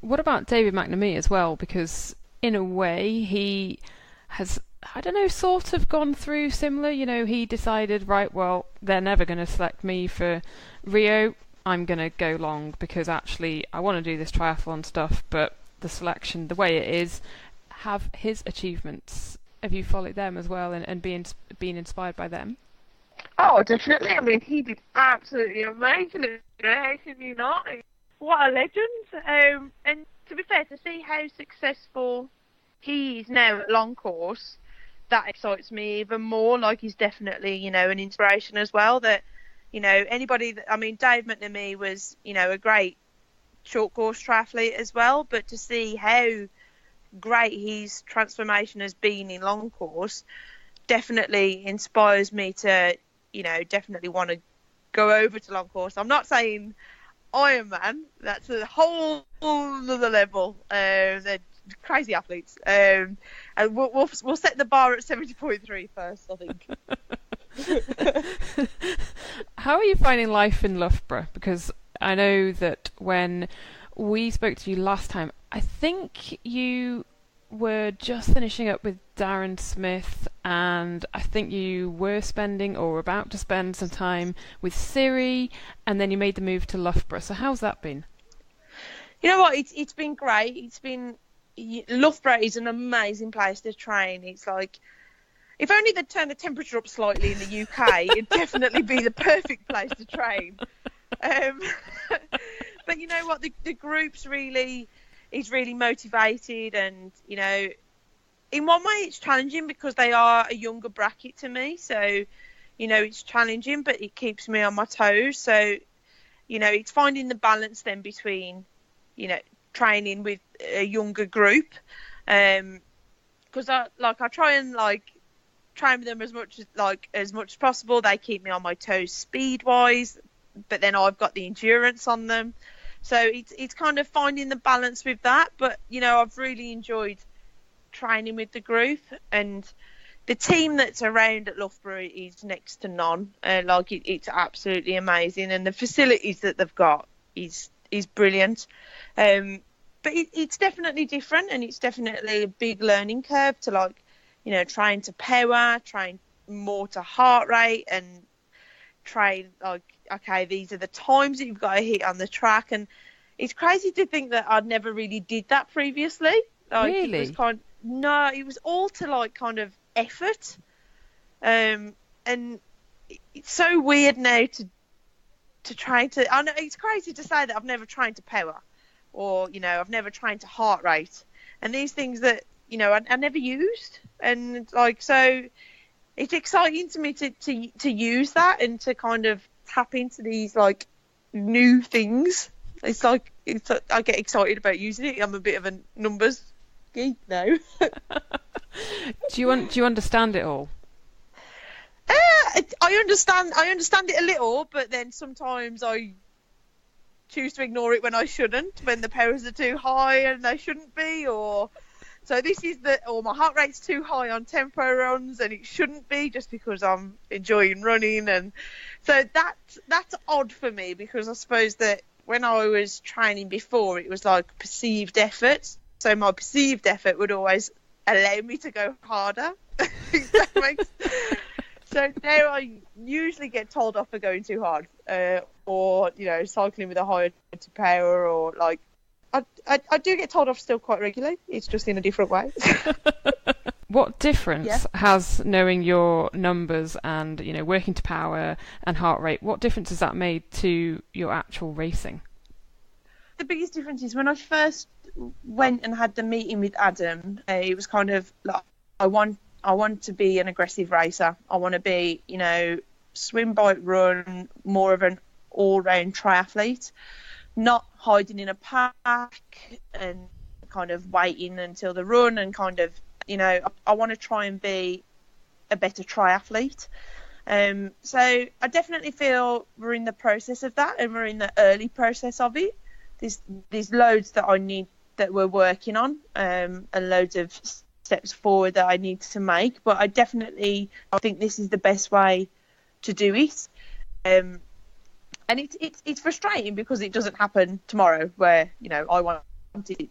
What about David McNamee as well? Because in a way he has I don't know, sort of gone through similar. He decided, right, well, they're never going to select me for Rio. I'm going to go long because actually I want to do this triathlon stuff, but the selection, the way it is, have his achievements. Have you followed them as well and been inspired by them? Oh, definitely. I mean, he did absolutely amazing. How can you not? What a legend. And to be fair, to see how successful he is now at long course, that excites me even more. Like, he's definitely, an inspiration as well. That, anybody that, I mean, Dave McNamee was, a great short course triathlete as well, but to see how great his transformation has been in long course definitely inspires me to, definitely want to go over to long course. I'm not saying Ironman, that's a whole other level. They're crazy athletes. And we'll set the bar at 70.3 first, I think. How are you finding life in Loughborough? Because I know that when we spoke to you last time, I think you were just finishing up with Darren Smith, and I think you were spending or were about to spend some time with Siri, and then you made the move to Loughborough. So how's that been? You know what? It's been great. Loughborough is an amazing place to train. It's like, if only they'd turn the temperature up slightly in the UK, it'd definitely be the perfect place to train. But you know what? The group's really motivated, and in one way it's challenging because they are a younger bracket to me, so it's challenging, but it keeps me on my toes. So it's finding the balance then between training with a younger group, because I try and train with them as much as possible. They keep me on my toes speed wise, but then I've got the endurance on them. So it's kind of finding the balance with that. But, I've really enjoyed training with the group, and the team that's around at Loughborough is next to none. It's absolutely amazing, and the facilities that they've got is brilliant. But it's definitely different, and it's definitely a big learning curve to trying to power, trying more to heart rate, and train okay, these are the times that you've got to hit on the track. And it's crazy to think that I'd never really did that previously. Really? It was all to kind of effort. And it's so weird now to try to, I know it's crazy to say that I've never trained to power, or I've never trained to heart rate, and these things that I never used. And so it's exciting to me to use that and to kind of tap into these new things. I get excited about using it. I'm a bit of a numbers geek now. Do you understand it all? I understand it a little, but then sometimes I choose to ignore it when I shouldn't, when the powers are too high and they shouldn't be, or my heart rate's too high on tempo runs and it shouldn't be, just because I'm enjoying running. And so that's odd for me, because I suppose that when I was training before, it was like perceived effort. So my perceived effort would always allow me to go harder. So now I usually get told off for going too hard, or cycling with a higher power, or I do get told off still quite regularly. It's just in a different way. What difference has knowing your numbers and working to power and heart rate? What difference has that made to your actual racing? The biggest difference is when I first went and had the meeting with Adam. It was kind of like, I want to be an aggressive racer. I want to be swim, bike, run, more of an all-round triathlete, not hiding in a pack and kind of waiting until the run, and kind of, I want to try and be a better triathlete. So I definitely feel we're in the process of that, and we're in the early process of it. There's loads that we're working on, and loads of steps forward that I need to make, but I think this is the best way to do it. And it's frustrating because it doesn't happen tomorrow, where I want it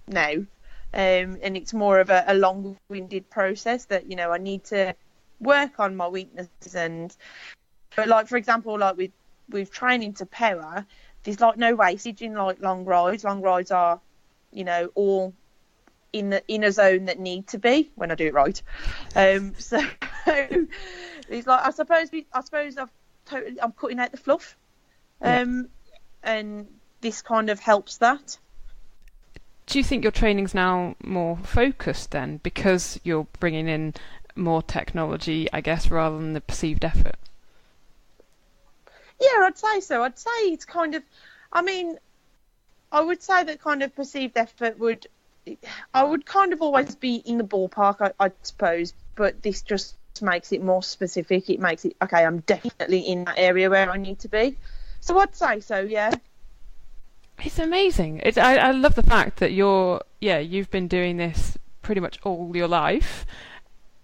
now. and it's more of a long-winded process that, you know, I need to work on my weaknesses. But like, for example, like with training to power, there's like no wastage in like long rides. Long rides are, you know, all in a zone that need to be when I do it right. So it's like I suppose I'm cutting out the fluff, and this kind of helps that. Do you think your training's now more focused then, because you're bringing in more technology, I guess, rather than the perceived effort? Yeah, I'd say so. I'd say it's kind of, I mean, I would say that kind of perceived effort I would kind of always be in the ballpark, I suppose, but this just makes it more specific. It makes it, okay, I'm definitely in that area where I need to be. So I'd say so, yeah. It's amazing. I love the fact that you've been doing this pretty much all your life,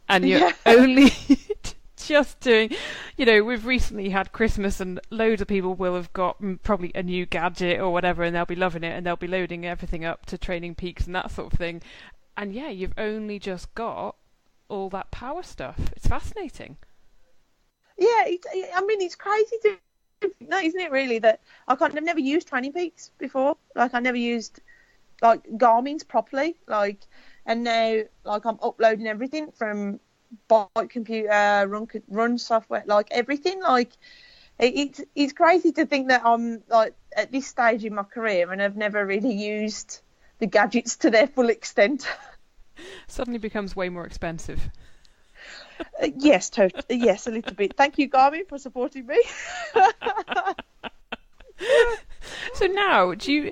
and you're only just doing, you know, we've recently had Christmas and loads of people will have got probably a new gadget or whatever, and they'll be loving it and they'll be loading everything up to Training Peaks and that sort of thing. And yeah, you've only just got all that power stuff. It's fascinating. Yeah, I mean, it's crazy to know, isn't it, really, that I've never used Training Peaks before. Like, I never used, like, Garmin's properly. Like, and now, like, I'm uploading everything from bike computer, run software, like, everything. Like, it's crazy to think that I'm, like, at this stage in my career and I've never really used the gadgets to their full extent. Suddenly becomes way more expensive. Yes, yes, a little bit. Thank you, Garmin, for supporting me. So now, do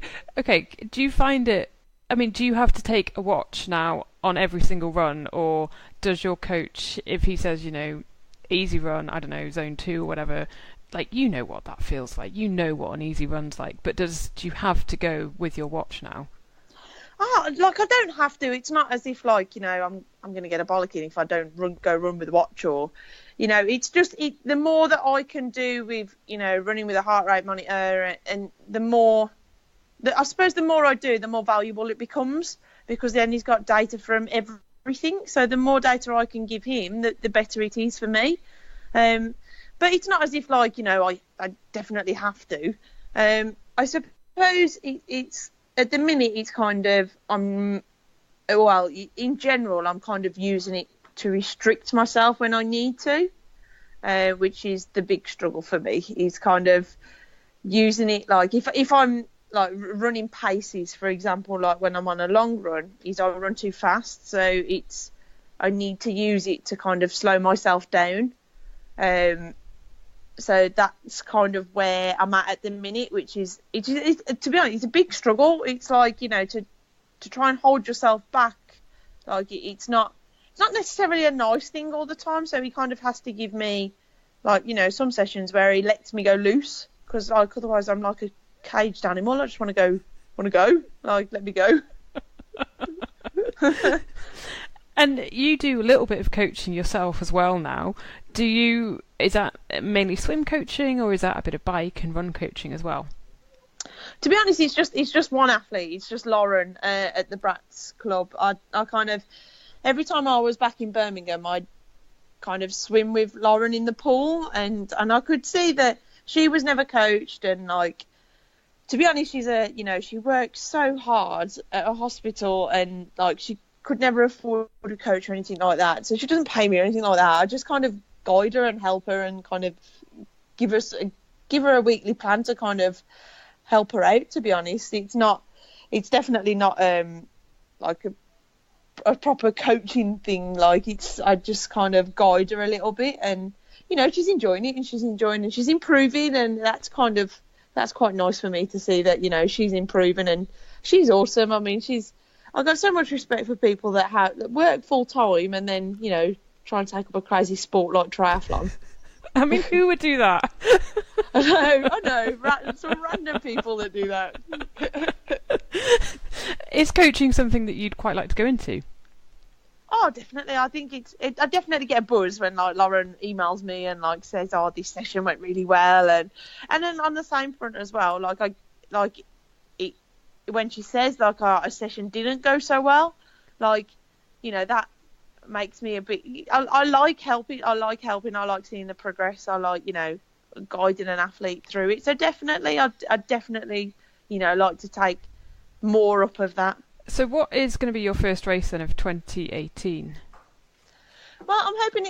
you find it, I mean, do you have to take a watch now on every single run, or does your coach, if he says, you know, easy run, I don't know, zone 2 or whatever, like, you know what that feels like, you know what an easy run's like, but do you have to go with your watch now? Like, I don't have to. It's not as if, like, you know, I'm going to get a bollocking if I don't run with a watch, or, you know, it's just the more that I can do with, you know, running with a heart rate monitor, and the more, I suppose the more I do, the more valuable it becomes, because then he's got data from everything. So the more data I can give him, the better it is for me. But it's not as if, like, you know, I definitely have to. I suppose it's, at the minute, it's kind of, in general, I'm kind of using it to restrict myself when I need to, which is the big struggle for me, is kind of using it, like, if I'm, like, running paces, for example, like when I'm on a long run, I run too fast, so I need to use it to kind of slow myself down. So that's kind of where I'm at the minute, which is, to be honest, it's a big struggle. It's like, you know, to try and hold yourself back. Like, it's not necessarily a nice thing all the time. So he kind of has to give me, like, you know, some sessions where he lets me go loose, because, like, otherwise I'm like a caged animal. I just want to go, like, let me go. And you do a little bit of coaching yourself as well now. Is that mainly swim coaching, or is that a bit of bike and run coaching as well? To be honest, it's just one athlete. It's just Lauren at the Brats Club. I kind of, every time I was back in Birmingham, I'd kind of swim with Lauren in the pool, and I could see that she was never coached, and, like, to be honest, she works so hard at a hospital, and, like, she could never afford a coach or anything like that. So she doesn't pay me or anything like that. I just kind of guide her and help her, and kind of give her a weekly plan to kind of help her out. To be honest, it's definitely not like a proper coaching thing. Like, I just kind of guide her a little bit, and, you know, she's enjoying it, and she's improving, and that's quite nice for me to see that, you know, she's improving, and she's awesome. I mean, I've got so much respect for people that work full time and then, you know, try and take up a crazy sport like triathlon. I mean, who would do that? I know, some random people that do that. Is coaching something that you'd quite like to go into? Oh, definitely. I think I definitely get a buzz when, like, Lauren emails me and, like, says, "Oh, this session went really well," and then on the same front as well, when she says, like, a session didn't go so well, like, that makes me a bit. I like helping. I like seeing the progress. I like, guiding an athlete through it. So definitely, I definitely, like to take more up of that. So what is going to be your first race then of 2018? Well, I'm hoping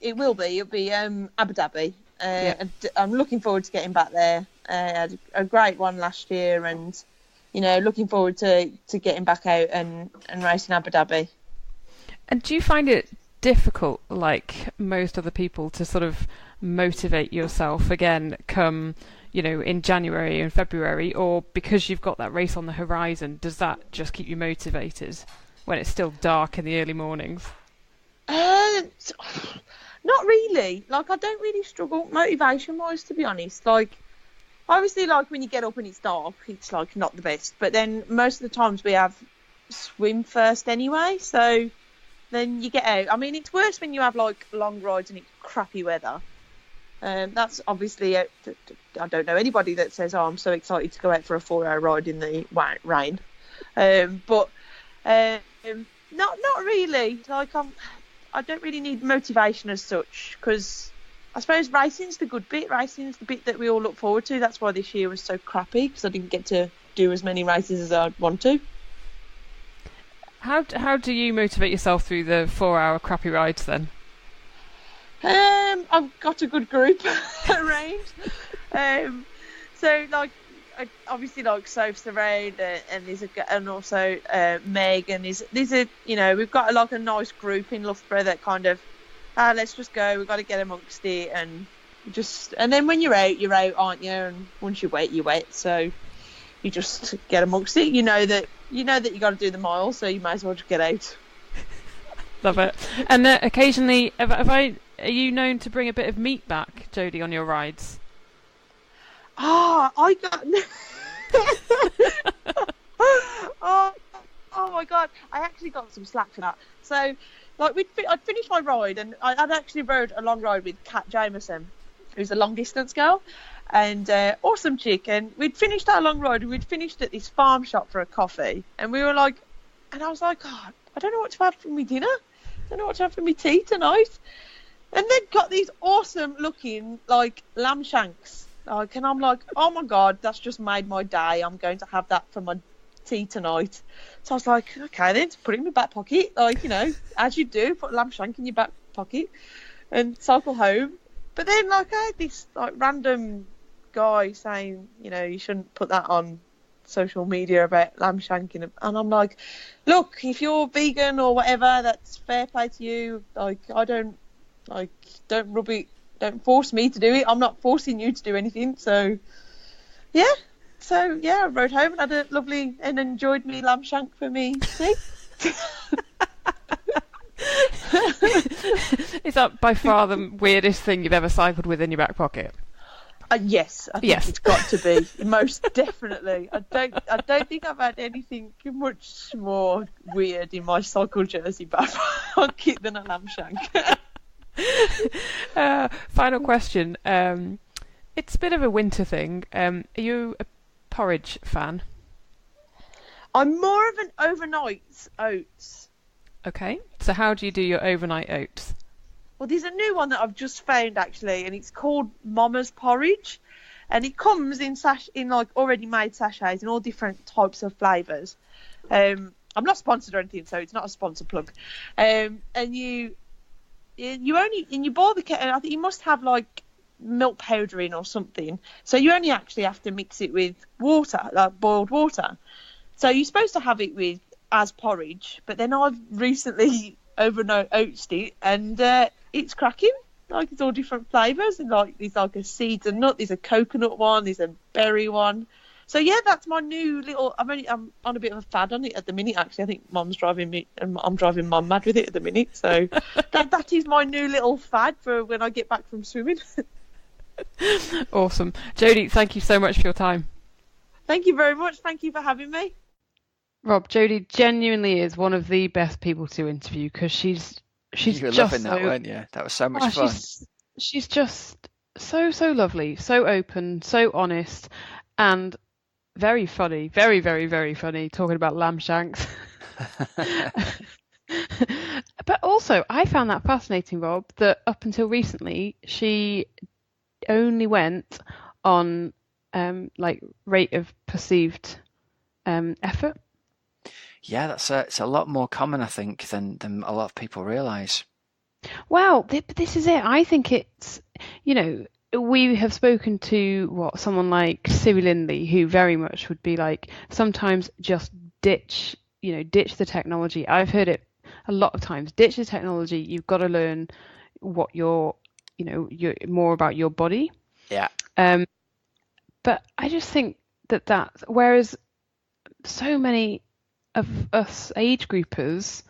it will be. It'll be Abu Dhabi. And I'm looking forward to getting back there. I had a great one last year, and looking forward to getting back out and racing Abu Dhabi. And do you find it difficult, like most other people, to sort of motivate yourself again come, in January and February, or because you've got that race on the horizon, does that just keep you motivated when it's still dark in the early mornings? Not really. Like, I don't really struggle motivation-wise, to be honest. Like, obviously, like, when you get up and it's dark, it's, like, not the best. But then most of the times we have swim first anyway, so then you get out. I mean, it's worse when you have, like, long rides and it's crappy weather. That's obviously, I don't know anybody that says, oh, I'm so excited to go out for a 4-hour ride in the rain. But not really. Like, I don't really need motivation as such, because I suppose racing's the good bit. Racing's the bit that we all look forward to. That's why this year was so crappy, because I didn't get to do as many races as I'd want to. How do you motivate yourself through the 4-hour crappy rides then? I've got a good group arranged. So like, obviously, like, Soph's around, and also Meg, and there's a we've got like a nice group in Loughborough that kind of let's just go. We've got to get amongst it, and then when you're out, aren't you? And once you're wet, you're wet. So you just get amongst it. You know that you got to do the mile, so you might as well just get out. Love it. And occasionally, are you known to bring a bit of meat back, Jodie, on your rides? I got. oh my God! I actually got some slack for that. So, like, I'd finished my ride, and I'd actually rode a long ride with Kat Jameson, who's a long distance girl, and awesome chick. And we'd finished our long ride, and we'd finished at this farm shop for a coffee, and we were like, and I was like, God, I don't know what to have for my dinner. I don't know what to have for my tea tonight. And they'd got these awesome looking, like, lamb shanks. Like, and I'm like, oh my God, that's just made my day. I'm going to have that for my tea tonight. So I was like, okay then, put it in my back pocket. Like, as you do, put a lamb shank in your back pocket and cycle home. But then, like, I had this, like, random guy saying, you shouldn't put that on social media about lamb shanking. And I'm like, look, if you're vegan or whatever, that's fair play to you. Like, don't rub it. Don't force me to do it. I'm not forcing you to do anything. So, yeah. I rode home and had a lovely and enjoyed me lamb shank for me tea. Is that by far the weirdest thing you've ever cycled with in your back pocket? Yes, I think it's got to be. Most definitely. I don't think I've had anything much more weird in my cycle jersey back pocket than a lamb shank. Final question. It's a bit of a winter thing. Are you a porridge fan? I'm more of an overnight oats. Okay. So how do you do your overnight oats? Well, there's a new one that I've just found actually, and it's called Mama's Porridge, and it comes in like already made sachets in all different types of flavours. I'm not sponsored or anything, so it's not a sponsor plug. And you boil the kettle. I think you must have like milk powder in or something. So you only actually have to mix it with water, like boiled water. So you're supposed to have it as porridge, but then I've recently overnight oatsed it, and it's cracking. Like, it's all different flavours, and like there's like a seeds and nut, there's a coconut one, there's a berry one. So yeah, that's my new little. I'm on a bit of a fad on it at the minute. Actually, I think Mum's driving me, and I'm driving Mum mad with it at the minute. So that is my new little fad for when I get back from swimming. Awesome, Jodie. Thank you so much for your time. Thank you very much. Thank you for having me. Rob, Jodie genuinely is one of the best people to interview, because she's you were just loving that, weren't you? That was so much fun. She's just so lovely, so open, so honest, and very funny, very, very, very funny, talking about lamb shanks. But also, I found that fascinating, Rob, that up until recently, she only went on like rate of perceived effort. Yeah, it's a lot more common, I think, than a lot of people realise. Well, this is it. I think it's, you know, we have spoken to someone like Siri Lindley, who very much would be like, sometimes just ditch the technology. I've heard it a lot of times. Ditch the technology. You've got to learn what you're more about your body. Yeah. But I just think that whereas so many of us age groupers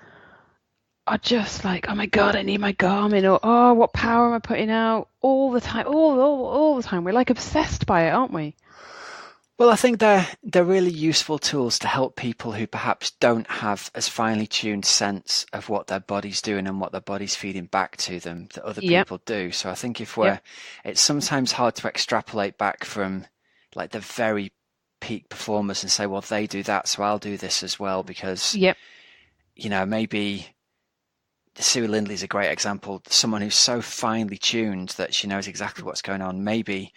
are just like, oh my God, I need my Garmin, or oh, what power am I putting out all the time, all the time. We're like obsessed by it, aren't we? Well, I think they're really useful tools to help people who perhaps don't have as finely tuned sense of what their body's doing and what their body's feeding back to them that other Yep. people do. So I think Yep. it's sometimes hard to extrapolate back from like the very peak performers and say, well, they do that, so I'll do this as well, because Yep. maybe Sue Lindley's a great example. Someone who's so finely tuned that she knows exactly what's going on. Maybe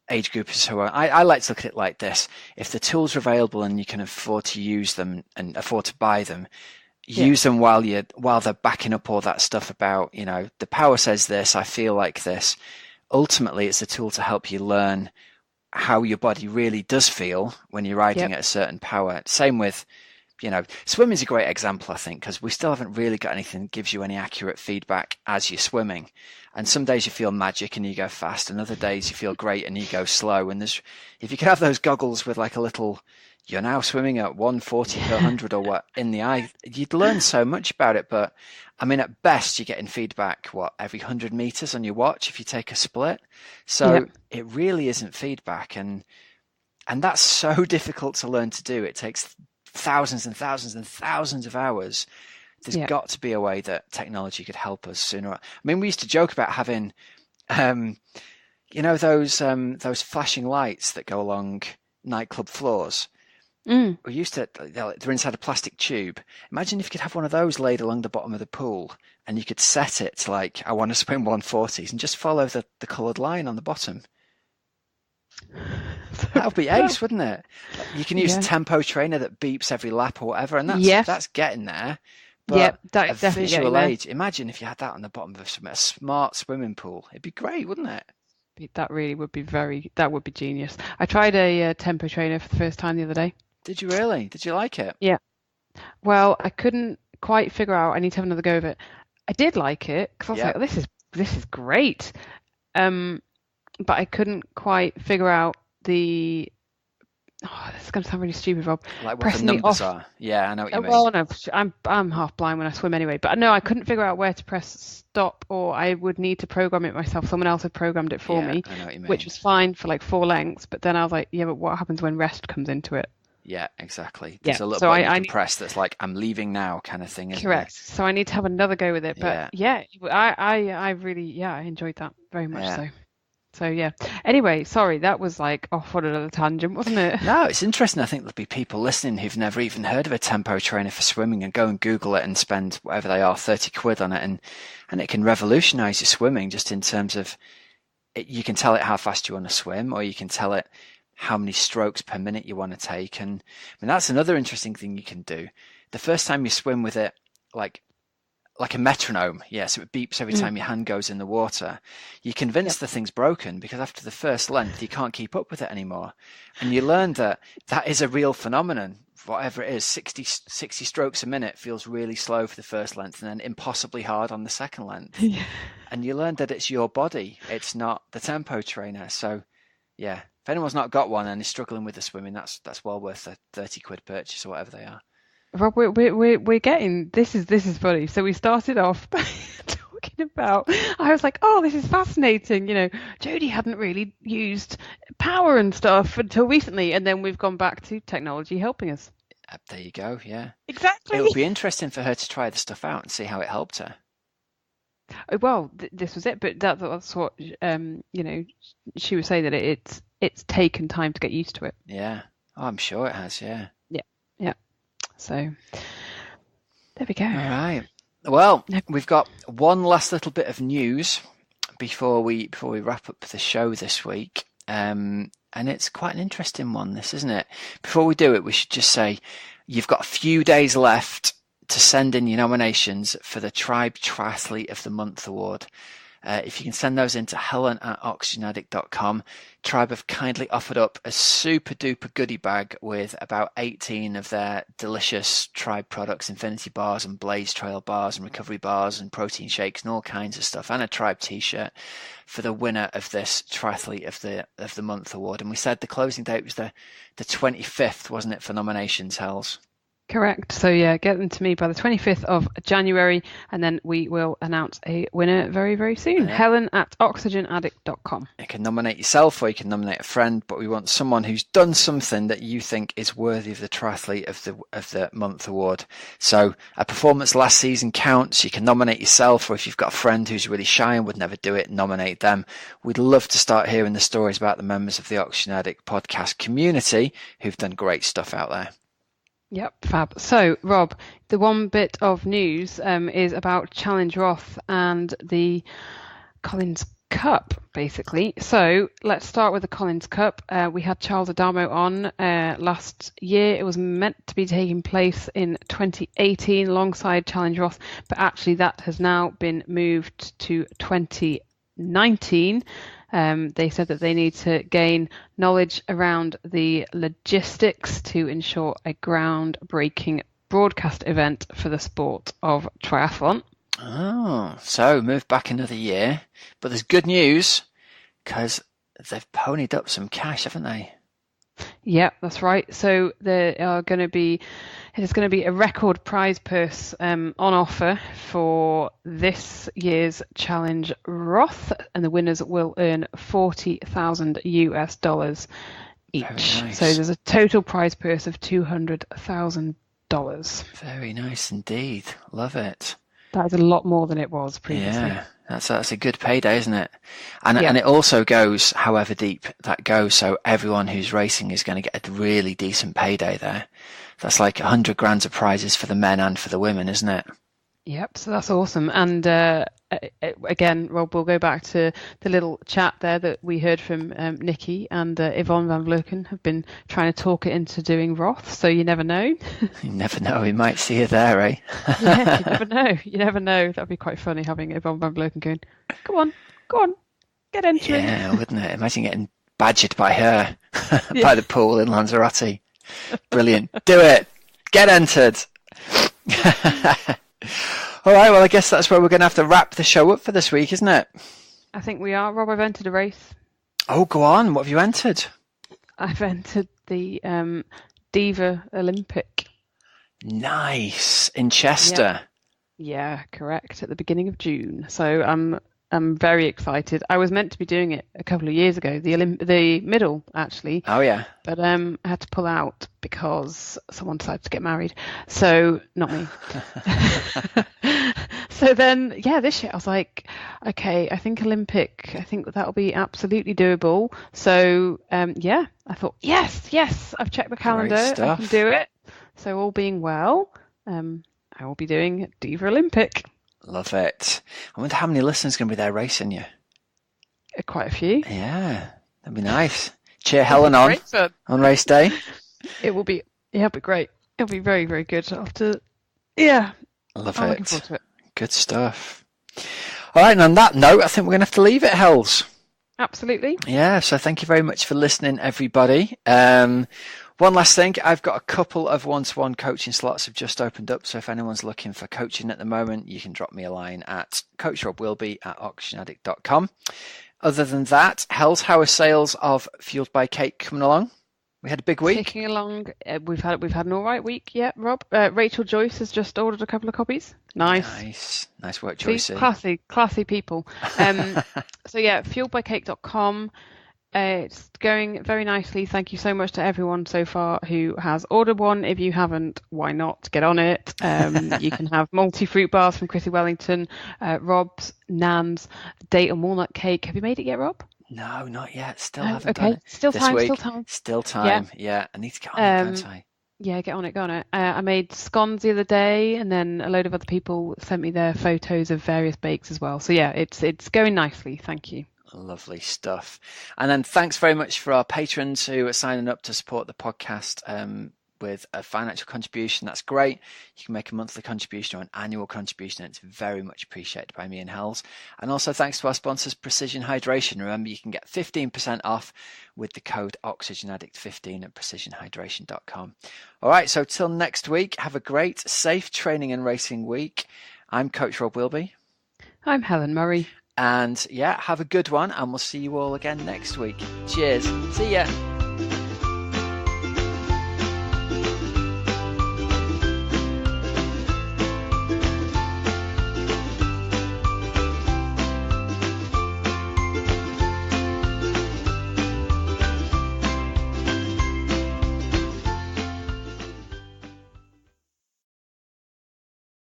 age groupers who are, I like to look at it like this: if the tools are available and you can afford to use them and afford to buy them, use them while they're backing up all that stuff about, the power says this, I feel like this. Ultimately, it's a tool to help you learn how your body really does feel when you're riding at a certain power. Same with, swimming's a great example, I think, because we still haven't really got anything that gives you any accurate feedback as you're swimming. And some days you feel magic and you go fast, and other days you feel great and you go slow. And if you could have those goggles with like a little, you're now swimming at 140 per 100 or what in the eye, you'd learn so much about it. But I mean, at best, you're getting feedback, every 100 meters on your watch if you take a split. So it really isn't feedback. And that's so difficult to learn to do. It takes thousands and thousands and thousands of hours. There's got to be a way that technology could help us sooner. I mean, we used to joke about having, those flashing lights that go along nightclub floors. We used to, they're inside a plastic tube. Imagine if you could have one of those laid along the bottom of the pool, and you could set it to like, I want to swim 140s, and just follow the coloured line on the bottom. That would be ace, wouldn't it? You can use a tempo trainer that beeps every lap or whatever, and that's getting there. But that is definitely visual getting age, imagine if you had that on the bottom of a smart swimming pool. It'd be great, wouldn't it? That really would be that would be genius. I tried a tempo trainer for the first time the other day. Did you really? Did you like it? Yeah. Well, I couldn't quite figure out. I need to have another go of it. I did like it because I was like, this is great. But I couldn't quite figure out the. Oh, this is going to sound really stupid, Rob. Like what Pressing the the numbers off. are. Yeah, I know what you mean. Well, no, I'm half blind when I swim anyway. But no, I couldn't figure out where to press stop, or I would need to program it myself. Someone else had programmed it for me, I know what you mean. which was fine for like 4 lengths. But then I was like, yeah, but what happens when rest comes into it? Yeah, exactly. There's a little so button you I can press that's like, I'm leaving now kind of thing, isn't correct. it? So I need to have another go with it. But I really, I enjoyed that very much so. So yeah. Anyway, sorry, that was like off on another tangent, wasn't it? No, it's interesting. I think there'll be people listening who've never even heard of a tempo trainer for swimming and go and Google it and spend whatever they are, 30 quid on it, and it can revolutionise your swimming just in terms of you can tell it how fast you want to swim, or you can tell it how many strokes per minute you want to take. And I mean, that's another interesting thing you can do. The first time you swim with it, like a metronome, so it beeps every time your hand goes in the water. You're convinced the thing's broken because after the first length, you can't keep up with it anymore. And you learn that is a real phenomenon. Whatever it is, 60 strokes a minute feels really slow for the first length and then impossibly hard on the second length. Yeah. And you learn that it's your body, it's not the tempo trainer. So, yeah, if anyone's not got one and is struggling with the swimming, that's well worth a 30 quid purchase or whatever they are. Rob, we're getting this is funny. So we started off by talking about. I was like, oh, this is fascinating. Jodie hadn't really used power and stuff until recently, and then we've gone back to technology helping us. There you go. Yeah, exactly. It would be interesting for her to try the stuff out and see how it helped her. Well, this was it, but that's what she was saying, that it's taken time to get used to it. Yeah, I'm sure it has. Yeah. Yeah. So, There we go. All right. Well, we've got one last little bit of news before we wrap up the show this week. And it's quite an interesting one, this, isn't it? Before we do it, we should just say you've got a few days left to send in your nominations for the Tribe Triathlete of the Month award. If you can send those in to helen@oxygenaddict.com. Tribe have kindly offered up a super duper goodie bag with about 18 of their delicious Tribe products, Infinity bars and Blaze Trail bars and recovery bars and protein shakes and all kinds of stuff, and a Tribe t-shirt for the winner of this Triathlete of the Month award. And we said the closing date was the 25th, wasn't it, for nominations, Hells? Correct. So yeah, get them to me by the 25th of January, and then we will announce a winner very, very soon. Yeah. helen@oxygenaddict.com. You can nominate yourself or you can nominate a friend, but we want someone who's done something that you think is worthy of the Triathlete of the Month award. So a performance last season counts. You can nominate yourself, or if you've got a friend who's really shy and would never do it, nominate them. We'd love to start hearing the stories about the members of the Oxygen Addict podcast community who've done great stuff out there. Yep, fab. So, Rob, the one bit of news is about Challenge Roth and the Collins Cup, basically. So, let's start with the Collins Cup. We had Charles Adamo on last year. It was meant to be taking place in 2018 alongside Challenge Roth, but actually that has now been moved to 2019. They said that they need to gain knowledge around the logistics to ensure a groundbreaking broadcast event for the sport of triathlon. Oh, so move back another year. But there's good news because they've ponied up some cash, haven't they? Yeah, that's right. So it is going to be a record prize purse on offer for this year's Challenge Roth, and the winners will earn $40,000 each. Nice. So there's a total prize purse of $200,000. Very nice indeed. Love it. That is a lot more than it was previously. Yeah, that's a good payday, isn't it? And it also goes however deep that goes, so everyone who's racing is going to get a really decent payday there. That's like 100 grand of prizes for the men and for the women, isn't it? Yep, so that's awesome. And again, Rob, we'll go back to the little chat there that we heard from Nikki and Yvonne van Vleuten have been trying to talk it into doing Roth, so you never know. You never know, we might see her there, eh? Yeah, you never know. You never know. That'd be quite funny having Yvonne van Vleuten going, go on, get into it. Yeah, wouldn't it? Imagine getting badgered by her by the pool in Lanzarote. Brilliant. Do it. Get entered. All right, well, I guess that's where we're going to have to wrap the show up for this week, isn't it? I think we are. Rob, I've entered a race. Oh, go on. What have you entered? I've entered the Diva Olympic. Nice. In Chester. Yeah, correct. At the beginning of June. So I'm very excited. I was meant to be doing it a couple of years ago, the middle, actually. Oh, yeah. But I had to pull out because someone decided to get married. So, not me. So then, yeah, this year I was like, okay, I think Olympic, I think that'll be absolutely doable. So, yeah, I thought, yes, I've checked the calendar. I can do it. So, all being well, I will be doing Diva Olympic. Love it. I wonder how many listeners are going to be there racing you. Quite a few. Yeah, that'd be nice. Cheer Helen on race day. It'll be great. It'll be very, very good. Love it. I'm looking forward to it. Good stuff. All right, and on that note, I think we're going to have to leave it, Hells. Absolutely. Yeah, so thank you very much for listening, everybody. One last thing, I've got a couple of one-to-one coaching slots have just opened up, so if anyone's looking for coaching at the moment, you can drop me a line at coachrobwilby@oxygenaddict.com. Other than that, Hells, how are sales of Fueled by Cake coming along? We had a big week. Ticking along. We've had an all right week. Yeah, Rob. Rachel Joyce has just ordered a couple of copies. Nice work, Joyce. Classy people. So yeah, fueledbycake.com. It's going very nicely. Thank you so much to everyone so far who has ordered one. If you haven't, why not? Get on it. You can have multi-fruit bars from Chrissy Wellington, Rob's, Nan's, date and walnut cake. Have you made it yet, Rob? No, not yet. Still haven't done it. Still this time. week. Still time. Still time. Yeah, I need to get on it, don't I? Yeah, get on it, get on it. I made scones the other day, and then a load of other people sent me their photos of various bakes as well. So yeah, it's going nicely. Thank you. Lovely stuff. And then thanks very much for our patrons who are signing up to support the podcast with a financial contribution. That's great. You can make a monthly contribution or an annual contribution. It's very much appreciated by me and Hells. And also thanks to our sponsors, Precision Hydration. Remember, you can get 15% off with the code OxygenAddict15 at precisionhydration.com. All right, so till next week, have a great, safe training and racing week. I'm Coach Rob Wilby. I'm Helen Murray. And yeah, have a good one, and we'll see you all again next week. Cheers. See ya.